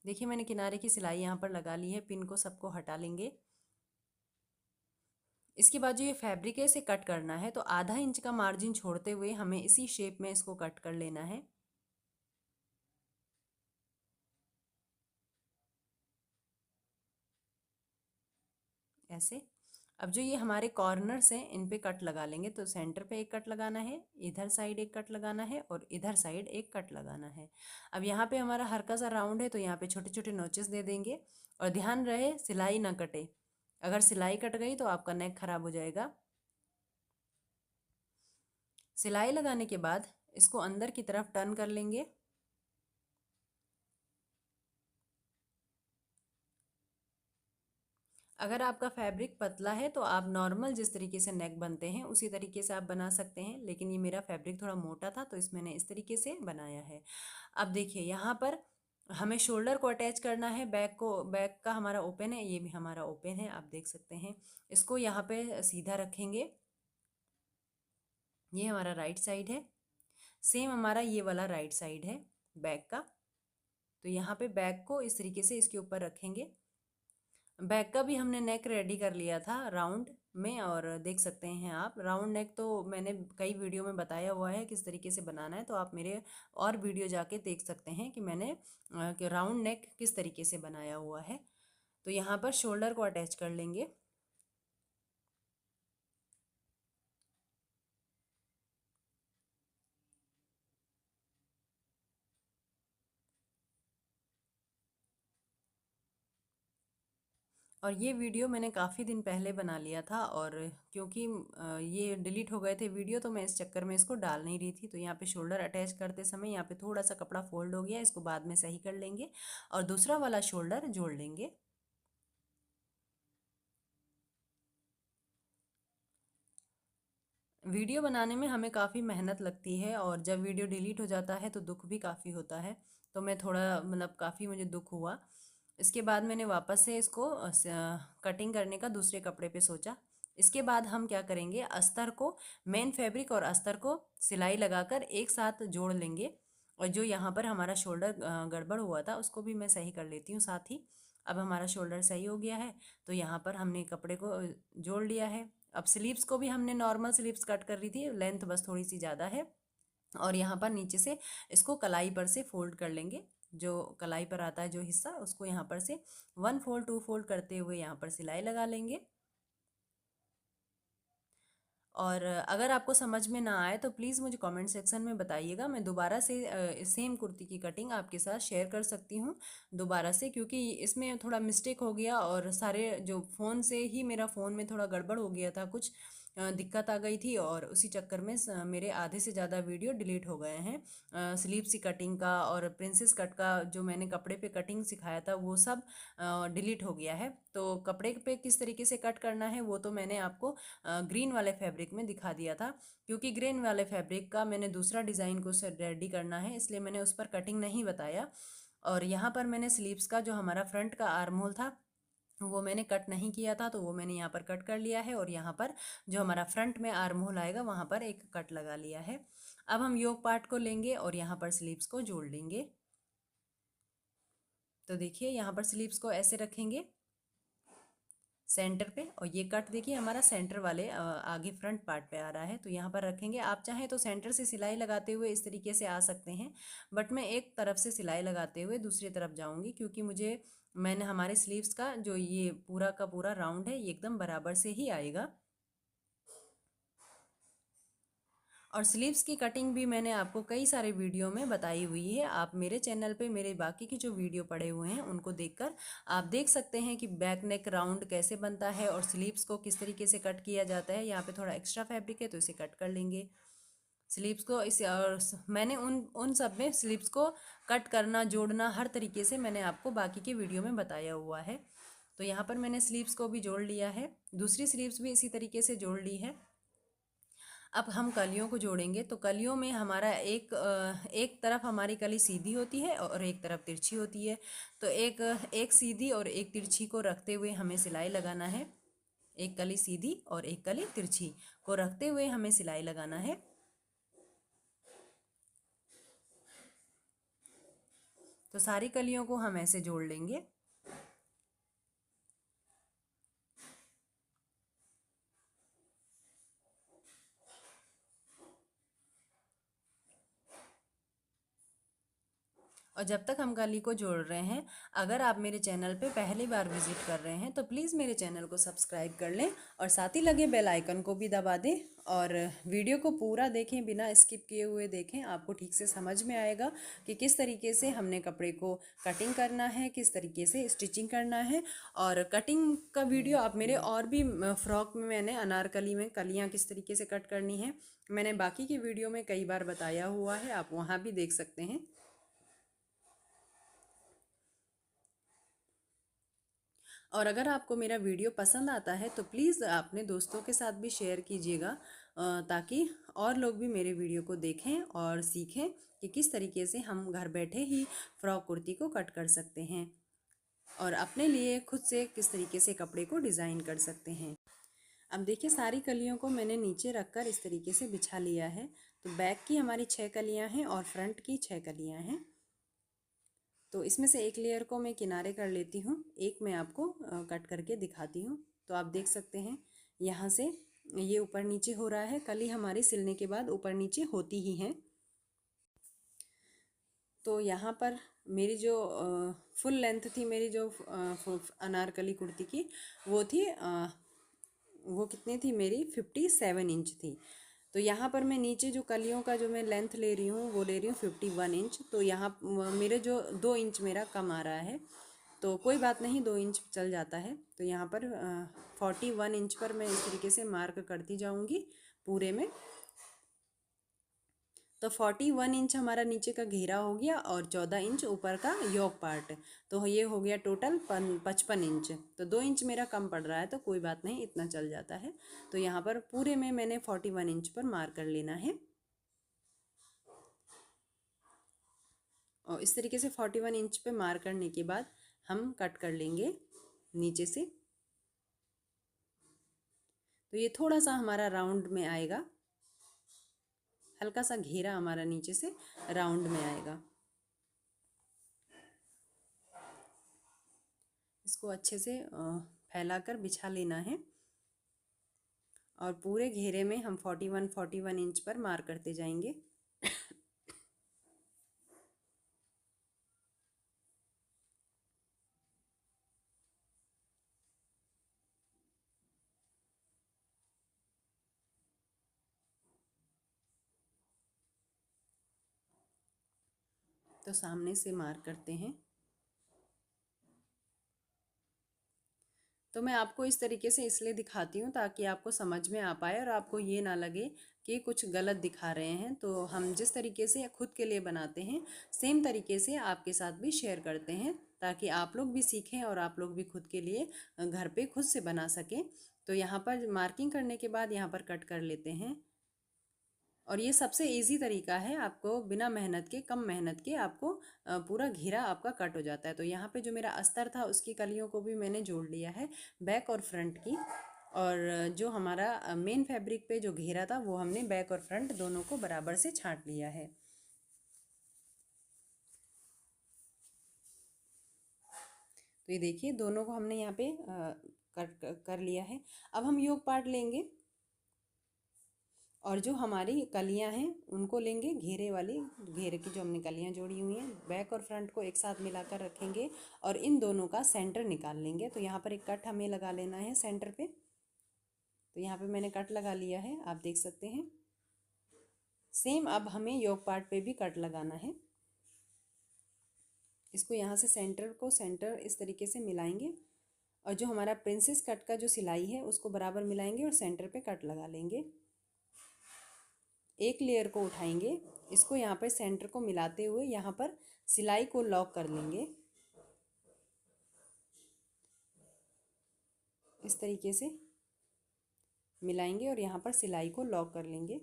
देखिए मैंने किनारे की सिलाई यहाँ पर लगा ली है। पिन को सबको हटा लेंगे। इसके बाद जो ये फैब्रिक है इसे कट करना है, तो आधा इंच का मार्जिन छोड़ते हुए हमें इसी शेप में इसको कट कर लेना है, ऐसे। अब जो ये हमारे कॉर्नर्स हैं इन पे कट लगा लेंगे। तो सेंटर पे एक कट लगाना है, इधर साइड एक कट लगाना है और इधर साइड एक कट लगाना है। अब यहाँ पे हमारा हल्का सा राउंड है, तो यहाँ पे छोटे छोटे नोचेस दे देंगे। और ध्यान रहे सिलाई ना कटे, अगर सिलाई कट गई तो आपका नेक खराब हो जाएगा। सिलाई लगाने के बाद इसको अंदर की तरफ टर्न कर लेंगे। अगर आपका फैब्रिक पतला है तो आप नॉर्मल जिस तरीके से नेक बनते हैं उसी तरीके से आप बना सकते हैं, लेकिन ये मेरा फैब्रिक थोड़ा मोटा था तो इस मैंने इस तरीके से बनाया है। अब देखिए यहाँ पर हमें शोल्डर को अटैच करना है। बैक को, बैक का हमारा ओपन है, ये भी हमारा ओपन है, आप देख सकते हैं। इसको यहाँ पे सीधा रखेंगे। ये हमारा राइट साइड है, सेम हमारा ये वाला राइट साइड है बैक का। तो यहाँ पे बैक को इस तरीके से इसके ऊपर रखेंगे। बैक का भी हमने नेक रेडी कर लिया था राउंड में, और देख सकते हैं आप राउंड नेक तो मैंने कई वीडियो में बताया हुआ है किस तरीके से बनाना है, तो आप मेरे और वीडियो जाके देख सकते हैं कि मैंने कि राउंड नेक किस तरीके से बनाया हुआ है। तो यहाँ पर शोल्डर को अटैच कर लेंगे। और ये वीडियो मैंने काफ़ी दिन पहले बना लिया था, और क्योंकि ये डिलीट हो गए थे वीडियो, तो मैं इस चक्कर में इसको डाल नहीं रही थी। तो यहाँ पे शोल्डर अटैच करते समय यहाँ पे थोड़ा सा कपड़ा फोल्ड हो गया, इसको बाद में सही कर लेंगे और दूसरा वाला शोल्डर जोड़ लेंगे। वीडियो बनाने में हमें काफ़ी मेहनत लगती है, और जब वीडियो डिलीट हो जाता है तो दुख भी काफ़ी होता है। तो मैं थोड़ा मतलब काफ़ी मुझे दुख हुआ। इसके बाद मैंने वापस से इसको कटिंग करने का दूसरे कपड़े पे सोचा। इसके बाद हम क्या करेंगे, अस्तर को, मेन फैब्रिक और अस्तर को सिलाई लगाकर एक साथ जोड़ लेंगे। और जो यहाँ पर हमारा शोल्डर गड़बड़ हुआ था उसको भी मैं सही कर लेती हूँ साथ ही। अब हमारा शोल्डर सही हो गया है, तो यहाँ पर हमने कपड़े को जोड़ लिया है। अब स्लीव्स को भी हमने नॉर्मल स्लीव्स कट कर रही थी, लेंथ बस थोड़ी सी ज़्यादा है। और यहाँ पर नीचे से इसको कलाई पर से फोल्ड कर लेंगे। जो कलाई पर आता है जो हिस्सा, उसको यहाँ पर से 1 फोल्ड 2 फोल्ड करते हुए यहाँ पर सिलाई लगा लेंगे। और अगर आपको समझ में ना आए तो प्लीज़ मुझे कमेंट सेक्शन में बताइएगा, मैं दोबारा से सेम कुर्ती की कटिंग आपके साथ शेयर कर सकती हूँ दोबारा से, क्योंकि इसमें थोड़ा मिस्टेक हो गया और सारे जो फ़ोन से ही, मेरा फ़ोन में थोड़ा गड़बड़ हो गया था, कुछ दिक्कत आ गई थी, और उसी चक्कर में मेरे आधे से ज़्यादा वीडियो डिलीट हो गए हैं। स्लीव्स की कटिंग का और प्रिंसेस कट का जो मैंने कपड़े पे कटिंग सिखाया था वो सब डिलीट हो गया है। तो कपड़े पे किस तरीके से कट करना है वो तो मैंने आपको ग्रीन वाले फैब्रिक में दिखा दिया था, क्योंकि ग्रीन वाले फैब्रिक का मैंने दूसरा डिज़ाइन को रेडी करना है, इसलिए मैंने उस पर कटिंग नहीं बताया। और यहाँ पर मैंने स्लीव्स का जो हमारा फ्रंट का आर्म होल था वो मैंने कट नहीं किया था, तो वो मैंने यहाँ पर कट कर लिया है। और यहाँ पर जो हमारा फ्रंट में आर्म होल आएगा वहाँ पर एक कट लगा लिया है। अब हम योक पार्ट को लेंगे और यहाँ पर स्लीव्स को जोड़ लेंगे। तो देखिए यहाँ पर स्लीव्स को ऐसे रखेंगे सेंटर पे, और ये कट देखिए हमारा सेंटर वाले आगे फ्रंट पार्ट पे आ रहा है, तो यहाँ पर रखेंगे। आप चाहें तो सेंटर से सिलाई लगाते हुए इस तरीके से आ सकते हैं, बट मैं एक तरफ से सिलाई लगाते हुए दूसरी तरफ जाऊंगी, क्योंकि मैंने हमारे स्लीव्स का जो ये पूरा का पूरा राउंड है ये एकदम बराबर से ही आएगा। और स्लीव्स की कटिंग भी मैंने आपको कई सारे वीडियो में बताई हुई है, आप मेरे चैनल पे मेरे बाकी की जो वीडियो पड़े हुए हैं उनको देखकर आप देख सकते हैं कि बैक नेक राउंड कैसे बनता है और स्लीव्स को किस तरीके से कट किया जाता है। यहाँ पे थोड़ा एक्स्ट्रा फैब्रिक है तो इसे कट कर लेंगे। स्लीव्स को इस और मैंने उन सब में स्लीव्स को कट करना, जोड़ना, हर तरीके से मैंने आपको बाकी के वीडियो में बताया हुआ है। तो यहाँ पर मैंने स्लीव्स को भी जोड़ लिया है, दूसरी स्लीव्स भी इसी तरीके से जोड़ ली है। अब हम कलियों को जोड़ेंगे। तो कलियों में हमारा एक तरफ हमारी कली सीधी होती है और एक तरफ तिरछी होती है। तो एक सीधी और एक तिरछी को रखते हुए हमें सिलाई लगाना है। एक कली सीधी और एक कली तिरछी को रखते हुए हमें सिलाई लगाना है। तो सारी कलियों को हम ऐसे जोड़ लेंगे। और जब तक हम कली को जोड़ रहे हैं, अगर आप मेरे चैनल पे पहली बार विजिट कर रहे हैं तो प्लीज़ मेरे चैनल को सब्सक्राइब कर लें और साथ ही लगे बेल आइकन को भी दबा दें और वीडियो को पूरा देखें, बिना स्किप किए हुए देखें। आपको ठीक से समझ में आएगा कि किस तरीके से हमने कपड़े को कटिंग करना है, किस तरीके से स्टिचिंग करना है। और कटिंग का वीडियो आप मेरे और भी फ्रॉक में, मैंने अनारकली में कलियाँ किस तरीके से कट करनी है, मैंने बाकी के वीडियो में कई बार बताया हुआ है, आप वहाँ भी देख सकते हैं। और अगर आपको मेरा वीडियो पसंद आता है तो प्लीज़ अपने दोस्तों के साथ भी शेयर कीजिएगा, ताकि और लोग भी मेरे वीडियो को देखें और सीखें कि किस तरीके से हम घर बैठे ही फ्रॉक कुर्ती को कट कर सकते हैं और अपने लिए खुद से किस तरीके से कपड़े को डिज़ाइन कर सकते हैं। अब देखिए, सारी कलियों को मैंने नीचे रखकर इस तरीके से बिछा लिया है। तो बैक की हमारी 6 कलियाँ हैं और फ्रंट की 6 कलियाँ हैं। तो इसमें से एक लेयर को मैं किनारे कर लेती हूँ, एक मैं आपको कट करके दिखाती हूँ। तो आप देख सकते हैं यहाँ से ये ऊपर नीचे हो रहा है। कली हमारी सिलने के बाद ऊपर नीचे होती ही हैं। तो यहाँ पर मेरी जो फुल लेंथ थी, मेरी जो अनारकली कुर्ती की, वो थी वो कितनी थी मेरी 57 इंच थी। तो यहाँ पर मैं नीचे जो कलियों का जो मैं लेंथ ले रही हूँ वो ले रही हूँ 51 इंच। तो यहाँ मेरे जो 2 इंच मेरा कम आ रहा है, तो कोई बात नहीं, 2 इंच चल जाता है। तो यहाँ पर 41 इंच पर मैं इस तरीके से मार्क करती जाऊँगी पूरे में। तो 41 इंच हमारा नीचे का घेरा हो गया और 14 इंच ऊपर का योक पार्ट। तो ये हो गया टोटल 55 इंच। तो 2 इंच मेरा कम पड़ रहा है, तो कोई बात नहीं, इतना चल जाता है। तो यहाँ पर पूरे में मैंने 41 इंच पर मार्क कर लेना है और इस तरीके से 41 इंच पे मार्क करने के बाद हम कट कर लेंगे नीचे से। तो ये थोड़ा सा हमारा राउंड में आएगा, हल्का सा घेरा हमारा नीचे से राउंड में आएगा। इसको अच्छे से फैलाकर बिछा लेना है और पूरे घेरे में हम 41 इंच पर मार्क करते जाएंगे। तो सामने से मार्क करते हैं। तो मैं आपको इस तरीके से इसलिए दिखाती हूँ ताकि आपको समझ में आ पाए और आपको ये ना लगे कि कुछ गलत दिखा रहे हैं। तो हम जिस तरीके से खुद के लिए बनाते हैं, सेम तरीके से आपके साथ भी शेयर करते हैं, ताकि आप लोग भी सीखें और आप लोग भी खुद के लिए घर पे खुद से बना सकें। तो यहाँ पर मार्किंग करने के बाद यहाँ पर कट कर लेते हैं और ये सबसे इजी तरीका है, आपको बिना मेहनत के, कम मेहनत के आपको पूरा घेरा आपका कट हो जाता है। तो यहाँ पे जो मेरा अस्तर था उसकी कलियों को भी मैंने जोड़ लिया है, बैक और फ्रंट की। और जो हमारा मेन फैब्रिक पे जो घेरा था वो हमने बैक और फ्रंट दोनों को बराबर से छांट लिया है। तो ये देखिए, दोनों को हमने यहाँ पे कट कर लिया है। अब हम योक पार्ट लेंगे और जो हमारी कलियां हैं उनको लेंगे, घेरे वाली, घेरे की जो हमने कलियां जोड़ी हुई हैं, बैक और फ्रंट को एक साथ मिलाकर रखेंगे और इन दोनों का सेंटर निकाल लेंगे। तो यहाँ पर एक कट हमें लगा लेना है सेंटर पे। तो यहाँ पे मैंने कट लगा लिया है, आप देख सकते हैं। सेम अब हमें योक पार्ट पे भी कट लगाना है। इसको यहाँ से सेंटर इस तरीके से मिलाएंगे और जो हमारा प्रिंसेस कट का जो सिलाई है उसको बराबर मिलाएंगे और सेंटर पे कट लगा लेंगे। एक लेयर को उठाएंगे, इसको यहाँ पर सेंटर को मिलाते हुए यहाँ पर सिलाई को लॉक कर लेंगे। इस तरीके से मिलाएंगे और यहाँ पर सिलाई को लॉक कर लेंगे।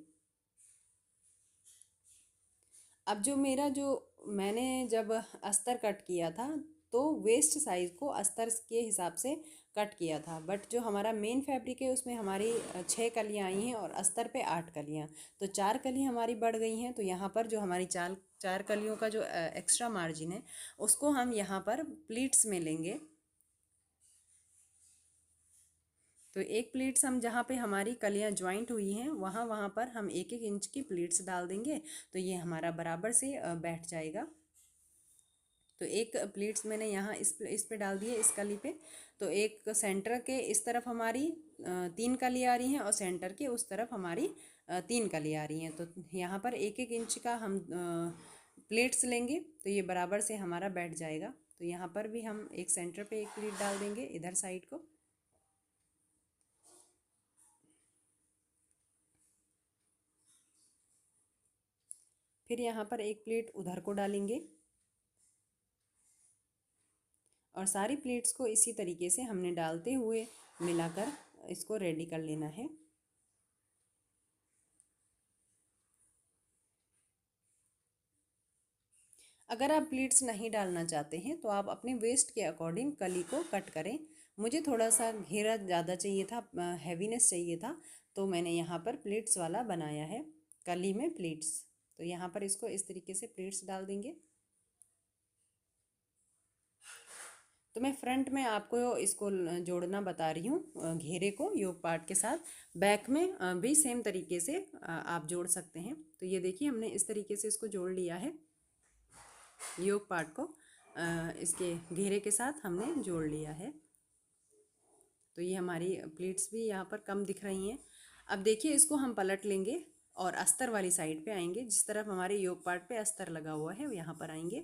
अब जो मैंने जब अस्तर कट किया था तो वेस्ट साइज़ को अस्तर के हिसाब से कट किया था, बट जो हमारा मेन फैब्रिक है उसमें हमारी 6 कलियाँ आई हैं और अस्तर पे 8 कलियाँ, तो 4 कलियाँ हमारी बढ़ गई हैं। तो यहाँ पर जो हमारी चार कलियों का जो एक्स्ट्रा मार्जिन है उसको हम यहाँ पर प्लीट्स में लेंगे। तो एक प्लीट्स हम जहाँ पे हमारी कलियाँ ज्वाइंट हुई हैं वहाँ पर हम 1-1 इंच की प्लीट्स डाल देंगे, तो ये हमारा बराबर से बैठ जाएगा। तो एक प्लीट्स मैंने यहाँ इस पे डाल दिए, इस कली पे। तो एक सेंटर के इस तरफ हमारी 3 कली आ रही हैं और सेंटर के उस तरफ हमारी 3 कली आ रही हैं। तो यहाँ पर 1-1 इंच का हम प्लेट्स लेंगे तो ये बराबर से हमारा बैठ जाएगा। तो यहाँ पर भी हम एक सेंटर पे एक प्लीट डाल देंगे इधर साइड को। फिर यहाँ पर एक प्लेट उधर को डालेंगे और सारी प्लेट्स को इसी तरीके से हमने डालते हुए मिलाकर इसको रेडी कर लेना है। अगर आप प्लीट्स नहीं डालना चाहते हैं तो आप अपने वेस्ट के अकॉर्डिंग कली को कट करें। मुझे थोड़ा सा घेरा ज़्यादा चाहिए था, हैवीनेस चाहिए था, तो मैंने यहाँ पर प्लीट्स वाला बनाया है, कली में प्लीट्स। तो यहाँ पर इसको इस तरीके से प्लीट्स डाल देंगे। तो मैं फ्रंट में आपको इसको जोड़ना बता रही हूँ, घेरे को योक पार्ट के साथ। बैक में भी सेम तरीके से आप जोड़ सकते हैं। तो ये देखिए हमने इस तरीके से इसको जोड़ लिया है, योक पार्ट को इसके घेरे के साथ हमने जोड़ लिया है। तो ये हमारी प्लीट्स भी यहाँ पर कम दिख रही हैं। अब देखिए इसको हम पलट लेंगे और अस्तर वाली साइड पे आएंगे, जिस तरफ हमारे योक पार्ट पे अस्तर लगा हुआ है यहाँ पर आएंगे।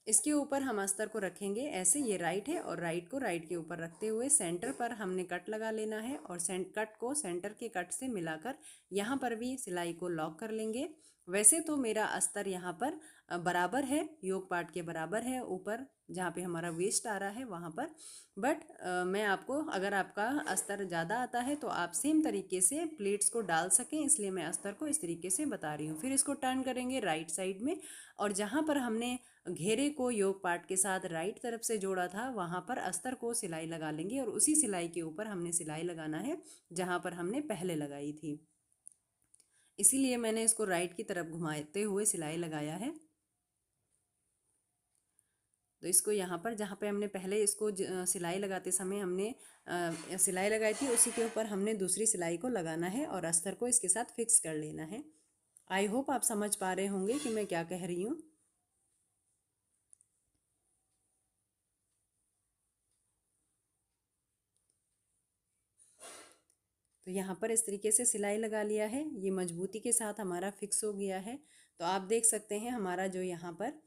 इसके ऊपर हम अस्तर को रखेंगे ऐसे, ये राइट है और राइट को राइट के ऊपर रखते हुए सेंटर पर हमने कट लगा लेना है और कट को सेंटर के कट से मिलाकर यहाँ पर भी सिलाई को लॉक कर लेंगे। वैसे तो मेरा अस्तर यहाँ पर बराबर है, योक पार्ट के बराबर है ऊपर जहाँ पे हमारा वेस्ट आ रहा है वहाँ पर, बट मैं आपको, अगर आपका अस्तर ज़्यादा आता है तो आप सेम तरीके से प्लेट्स को डाल सकें, इसलिए मैं अस्तर को इस तरीके से बता रही हूँ। फिर इसको टर्न करेंगे राइट साइड में और जहाँ पर हमने घेरे को योक पार्ट के साथ राइट तरफ से जोड़ा था वहाँ पर अस्तर को सिलाई लगा लेंगे और उसी सिलाई के ऊपर हमने सिलाई लगाना है जहाँ पर हमने पहले लगाई थी। इसीलिए मैंने इसको राइट की तरफ घुमाते हुए सिलाई लगाया है। तो इसको यहाँ पर जहाँ पे हमने पहले इसको सिलाई लगाते समय हमने सिलाई लगाई थी उसी के ऊपर हमने दूसरी सिलाई को लगाना है और अस्तर को इसके साथ फिक्स कर लेना है। आई होप आप समझ पा रहे होंगे कि मैं क्या कह रही हूँ। तो यहाँ पर इस तरीके से सिलाई लगा लिया है, ये मजबूती के साथ हमारा फिक्स हो गया है। तो आप देख सकते हैं हमारा जो यहाँ पर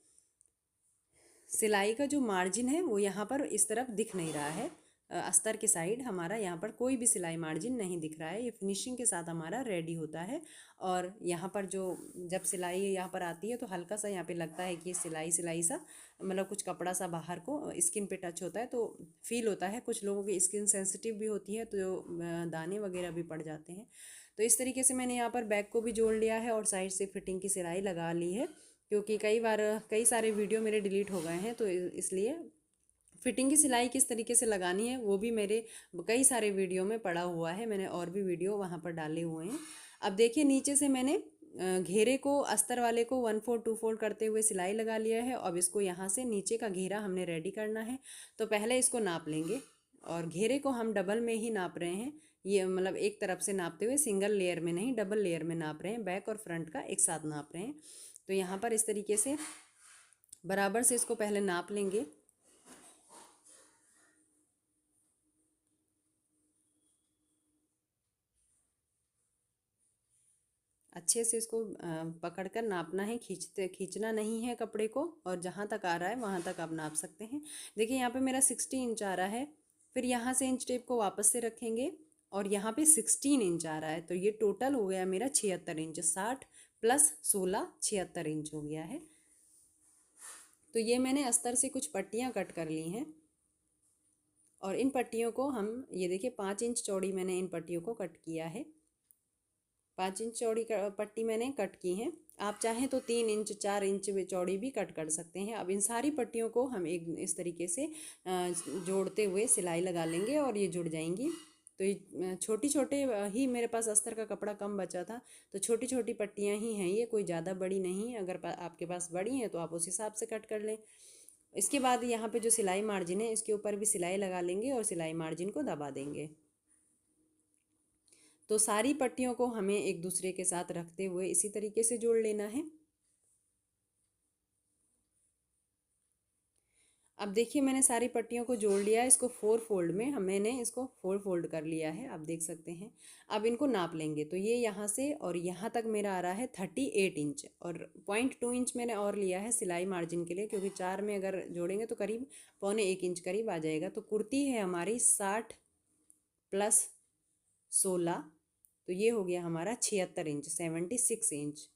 सिलाई का जो मार्जिन है वो यहाँ पर इस तरफ दिख नहीं रहा है, अस्तर के साइड हमारा यहाँ पर कोई भी सिलाई मार्जिन नहीं दिख रहा है। ये फिनिशिंग के साथ हमारा रेडी होता है। और यहाँ पर जो जब सिलाई यहाँ पर आती है तो हल्का सा यहाँ पे लगता है कि सिलाई सा, मतलब कुछ कपड़ा सा बाहर को स्किन पे टच होता है तो फील होता है। कुछ लोगों की स्किन सेंसिटिव भी होती है तो दाने वगैरह भी पड़ जाते हैं। तो इस तरीके से मैंने यहाँ पर बैक को भी जोड़ लिया है और साइड से फिटिंग की सिलाई लगा ली है, क्योंकि कई सारे वीडियो मेरे डिलीट हो गए हैं, तो इसलिए फिटिंग की सिलाई किस तरीके से लगानी है वो भी मेरे कई सारे वीडियो में पड़ा हुआ है, मैंने और भी वीडियो वहाँ पर डाले हुए हैं। अब देखिए नीचे से मैंने घेरे को अस्तर वाले को 1/4 2/4 करते हुए सिलाई लगा लिया है। अब इसको यहाँ से नीचे का घेरा हमने रेडी करना है। तो पहले इसको नाप लेंगे और घेरे को हम डबल में ही नाप रहे हैं, ये मतलब एक तरफ से नापते हुए, सिंगल लेयर में नहीं डबल लेयर में नाप रहे हैं, बैक और फ्रंट का एक साथ नाप रहे हैं। तो यहाँ पर इस तरीके से बराबर से इसको पहले नाप लेंगे। अच्छे से इसको पकड़कर नापना है, खींचना नहीं है कपड़े को, और जहाँ तक आ रहा है वहाँ तक आप नाप सकते हैं। देखिए यहाँ पे मेरा 60 इंच आ रहा है। फिर यहाँ से इंच टेप को वापस से रखेंगे और यहाँ पे 16 इंच आ रहा है, तो ये टोटल हो गया मेरा 76 इंच। 60 प्लस 16 76 इंच हो गया है। तो ये मैंने अस्तर से कुछ पट्टियाँ कट कर ली हैं और इन पट्टियों को हम, ये देखिए 5 इंच चौड़ी मैंने इन पट्टियों को कट किया है। 5 इंच चौड़ी पट्टी मैंने कट की है। आप चाहें तो 3 इंच 4 इंच चौड़ी भी कट कर सकते हैं। अब इन सारी पट्टियों को हम एक इस तरीके से जोड़ते हुए सिलाई लगा लेंगे और ये जुड़ जाएंगी। तो ये छोटी छोटे ही, मेरे पास अस्तर का कपड़ा कम बचा था तो छोटी छोटी पट्टियाँ ही हैं ये, कोई ज़्यादा बड़ी नहीं। अगर आपके पास बड़ी हैं तो आप उस हिसाब से कट कर लें। इसके बाद यहाँ पे जो सिलाई मार्जिन है इसके ऊपर भी सिलाई लगा लेंगे और सिलाई मार्जिन को दबा देंगे। तो सारी पट्टियों को हमें एक दूसरे के साथ रखते हुए इसी तरीके से जोड़ लेना है। अब देखिए मैंने सारी पट्टियों को जोड़ लिया है। इसको 4 फोल्ड में मैंने इसको 4 फोल्ड कर लिया है, आप देख सकते हैं। अब इनको नाप लेंगे तो ये यहाँ से और यहाँ तक मेरा आ रहा है 38 इंच और 0.2 इंच मैंने और लिया है सिलाई मार्जिन के लिए, क्योंकि 4 में अगर जोड़ेंगे तो करीब 1.25 इंच करीब आ जाएगा। तो कुर्ती है हमारी 60 प्लस 16, तो ये हो गया हमारा 76 इंच, 76 इंच।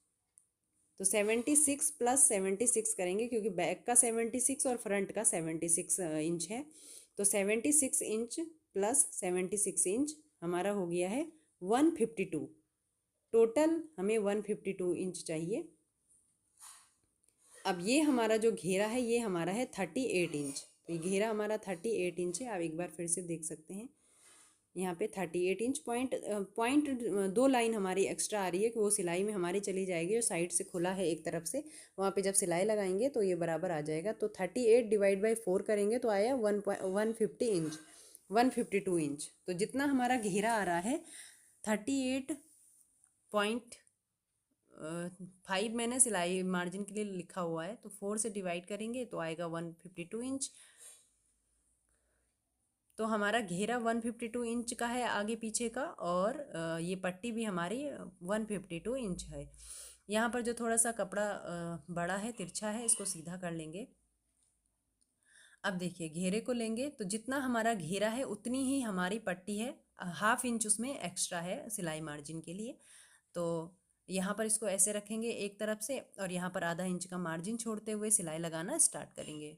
तो 76 प्लस 76 करेंगे क्योंकि बैक का 76 और फ्रंट का 76 इंच है। तो 76 इंच प्लस 76 इंच हमारा हो गया है 152। टोटल हमें 152 इंच चाहिए। अब ये हमारा जो घेरा है ये हमारा है 38 इंच। तो ये घेरा हमारा 38 इंच है। आप एक बार फिर से देख सकते हैं, यहाँ पे 38 इंच। पॉइंट 2 लाइन हमारी एक्स्ट्रा आ रही है कि वो सिलाई में हमारी चली जाएगी। जो साइड से खुला है एक तरफ से, वहाँ पे जब सिलाई लगाएंगे तो ये बराबर आ जाएगा। तो 38 डिवाइड बाई 4 करेंगे तो आया 150 इंच, 152 इंच। तो जितना हमारा घेरा आ रहा है 38.5 मैंने सिलाई मार्जिन के लिए लिखा हुआ है, तो 4 से डिवाइड करेंगे तो आएगा 152 इंच। तो हमारा घेरा 152 इंच का है आगे पीछे का, और ये पट्टी भी हमारी 152 इंच है। यहाँ पर जो थोड़ा सा कपड़ा बड़ा है, तिरछा है, इसको सीधा कर लेंगे। अब देखिए घेरे को लेंगे तो जितना हमारा घेरा है उतनी ही हमारी पट्टी है, ½ इंच उसमें एक्स्ट्रा है सिलाई मार्जिन के लिए। तो यहाँ पर इसको ऐसे रखेंगे एक तरफ से और यहाँ पर ½ इंच का मार्जिन छोड़ते हुए सिलाई लगाना स्टार्ट करेंगे।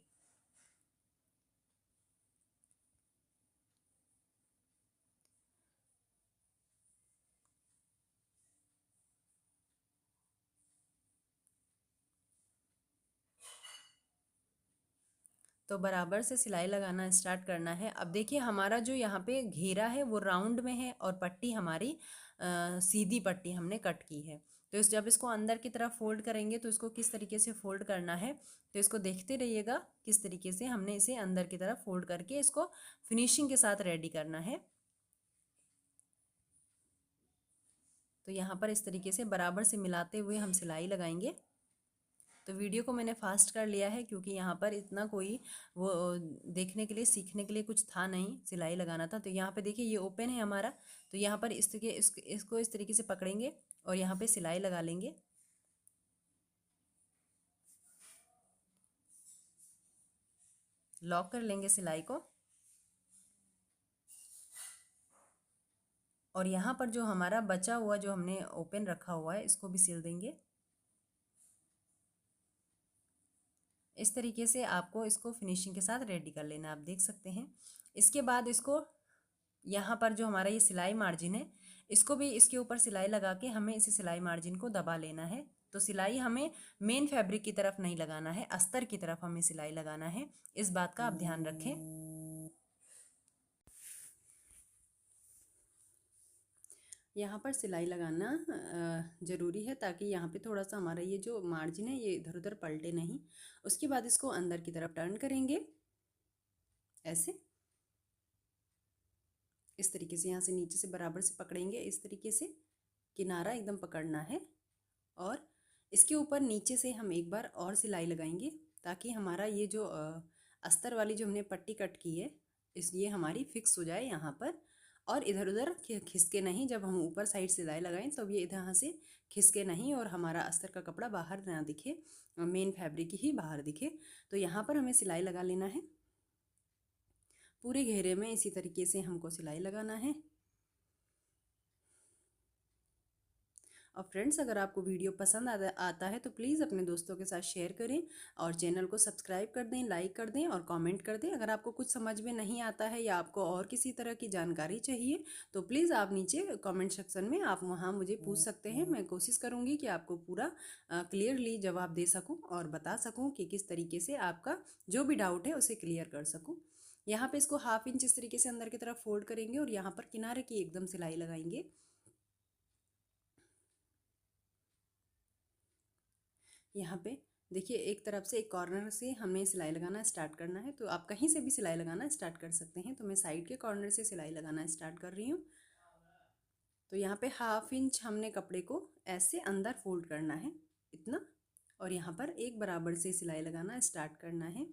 तो बराबर से सिलाई लगाना स्टार्ट करना है। अब देखिए हमारा जो यहाँ पे घेरा है वो राउंड में है और पट्टी हमारी सीधी पट्टी हमने कट की है। तो जब इसको अंदर की तरफ फोल्ड करेंगे तो इसको किस तरीके से फोल्ड करना है, तो इसको देखते रहिएगा किस तरीके से हमने इसे अंदर की तरफ फोल्ड करके इसको फिनिशिंग के साथ रेडी करना है। तो यहाँ पर इस तरीके से बराबर से मिलाते हुए हम सिलाई लगाएंगे। तो वीडियो को मैंने फास्ट कर लिया है क्योंकि यहाँ पर इतना कोई वो देखने के लिए, सीखने के लिए कुछ था नहीं, सिलाई लगाना था। तो यहाँ पे देखिए ये ओपन है हमारा, तो यहाँ पर इसको इस तरीके से पकड़ेंगे और यहाँ पे सिलाई लगा लेंगे। लॉक कर लेंगे सिलाई को और यहाँ पर जो हमारा बचा हुआ जो हमने ओपन रखा हुआ है इसको भी सिल देंगे। इस तरीके से आपको इसको फिनिशिंग के साथ रेडी कर लेना, आप देख सकते हैं। इसके बाद इसको यहाँ पर जो हमारा ये सिलाई मार्जिन है इसको भी इसके ऊपर सिलाई लगा के हमें इसी सिलाई मार्जिन को दबा लेना है। तो सिलाई हमें मेन फैब्रिक की तरफ नहीं लगाना है, अस्तर की तरफ हमें सिलाई लगाना है, इस बात का आप ध्यान रखें। यहाँ पर सिलाई लगाना ज़रूरी है ताकि यहाँ पे थोड़ा सा हमारा ये जो मार्जिन है ये इधर उधर पलटे नहीं। उसके बाद इसको अंदर की तरफ टर्न करेंगे ऐसे, इस तरीके से यहाँ से नीचे से बराबर से पकड़ेंगे, इस तरीके से किनारा एकदम पकड़ना है। और इसके ऊपर नीचे से हम एक बार और सिलाई लगाएंगे ताकि हमारा ये जो अस्तर वाली जो हमने पट्टी कट की है ये हमारी फिक्स हो जाए यहाँ पर, और इधर उधर खिसके नहीं। जब हम ऊपर साइड सिलाई लगाएं तब ये यहाँ से खिसके नहीं और हमारा अस्तर का कपड़ा बाहर ना दिखे, मेन फैब्रिक ही बाहर दिखे। तो यहाँ पर हमें सिलाई लगा लेना है। पूरे घेरे में इसी तरीके से हमको सिलाई लगाना है। और फ्रेंड्स, अगर आपको वीडियो पसंद आता है तो प्लीज़ अपने दोस्तों के साथ शेयर करें और चैनल को सब्सक्राइब कर दें, लाइक कर दें और कमेंट कर दें। अगर आपको कुछ समझ में नहीं आता है या आपको और किसी तरह की जानकारी चाहिए तो प्लीज़ आप नीचे कमेंट सेक्शन में आप वहाँ मुझे पूछ सकते हैं। मैं कोशिश करूँगी कि आपको पूरा क्लियरली जवाब दे सकूँ और बता सकूँ कि किस तरीके से आपका जो भी डाउट है उसे क्लियर कर सकूँ। यहाँ पे इसको 1/2 इंच इस तरीके से अंदर की तरफ फोल्ड करेंगे और यहाँ पर किनारे की एकदम सिलाई लगाएंगे। यहाँ पे देखिए, एक तरफ से एक कॉर्नर से हमें सिलाई लगाना स्टार्ट करना है, तो आप कहीं से भी सिलाई लगाना स्टार्ट कर सकते हैं। तो मैं साइड के कॉर्नर से सिलाई लगाना स्टार्ट कर रही हूँ। तो यहाँ पे 1/2 इंच हमने कपड़े को ऐसे अंदर फोल्ड करना है, इतना, और यहाँ पर एक बराबर से सिलाई लगाना स्टार्ट करना है।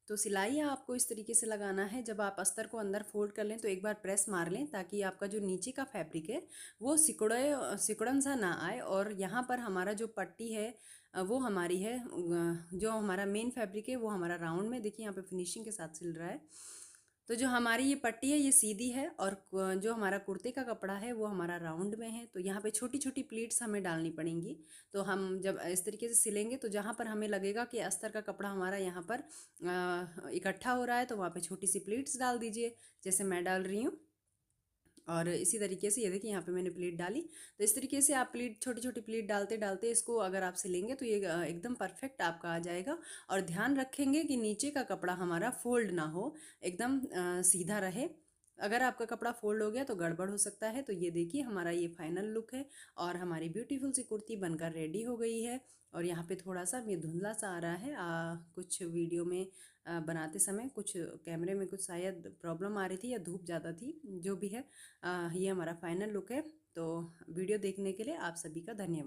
तो सिलाई आपको इस तरीके से लगाना है, जब आप अस्तर को अंदर फोल्ड कर लें तो एक बार प्रेस मार लें ताकि आपका जो नीचे का फैब्रिक है वो सिकुड़न सा ना आए। और यहाँ पर हमारा जो पट्टी है वो हमारी है, जो हमारा मेन फैब्रिक है वो हमारा राउंड में, देखिए यहाँ पे फिनिशिंग के साथ सिल रहा है। तो जो हमारी ये पट्टी है ये सीधी है और जो हमारा कुर्ते का कपड़ा है वो हमारा राउंड में है। तो यहाँ पे छोटी छोटी प्लीट्स हमें डालनी पड़ेंगी। तो हम जब इस तरीके से सिलेंगे तो जहाँ पर हमें लगेगा कि अस्तर का कपड़ा हमारा यहाँ पर इकट्ठा हो रहा है तो वहाँ पे छोटी सी प्लीट्स डाल दीजिए, जैसे मैं डाल रही हूँ। और इसी तरीके से ये देखिए यहाँ पे मैंने प्लीट डाली। तो इस तरीके से आप प्लीट, छोटी छोटी प्लीट डालते डालते इसको अगर आप सिलेंगे तो ये एकदम परफेक्ट आपका आ जाएगा। और ध्यान रखेंगे कि नीचे का कपड़ा हमारा फोल्ड ना हो, एकदम सीधा रहे। अगर आपका कपड़ा फोल्ड हो गया तो गड़बड़ हो सकता है। तो ये देखिए हमारा ये फाइनल लुक है और हमारी ब्यूटीफुल सी कुर्ती बनकर रेडी हो गई है। और यहाँ पे थोड़ा सा ये धुंधला सा आ रहा है, कुछ वीडियो में बनाते समय कुछ कैमरे में कुछ शायद प्रॉब्लम आ रही थी या धूप ज़्यादा थी, जो भी है। ये हमारा फाइनल लुक है। तो वीडियो देखने के लिए आप सभी का धन्यवाद।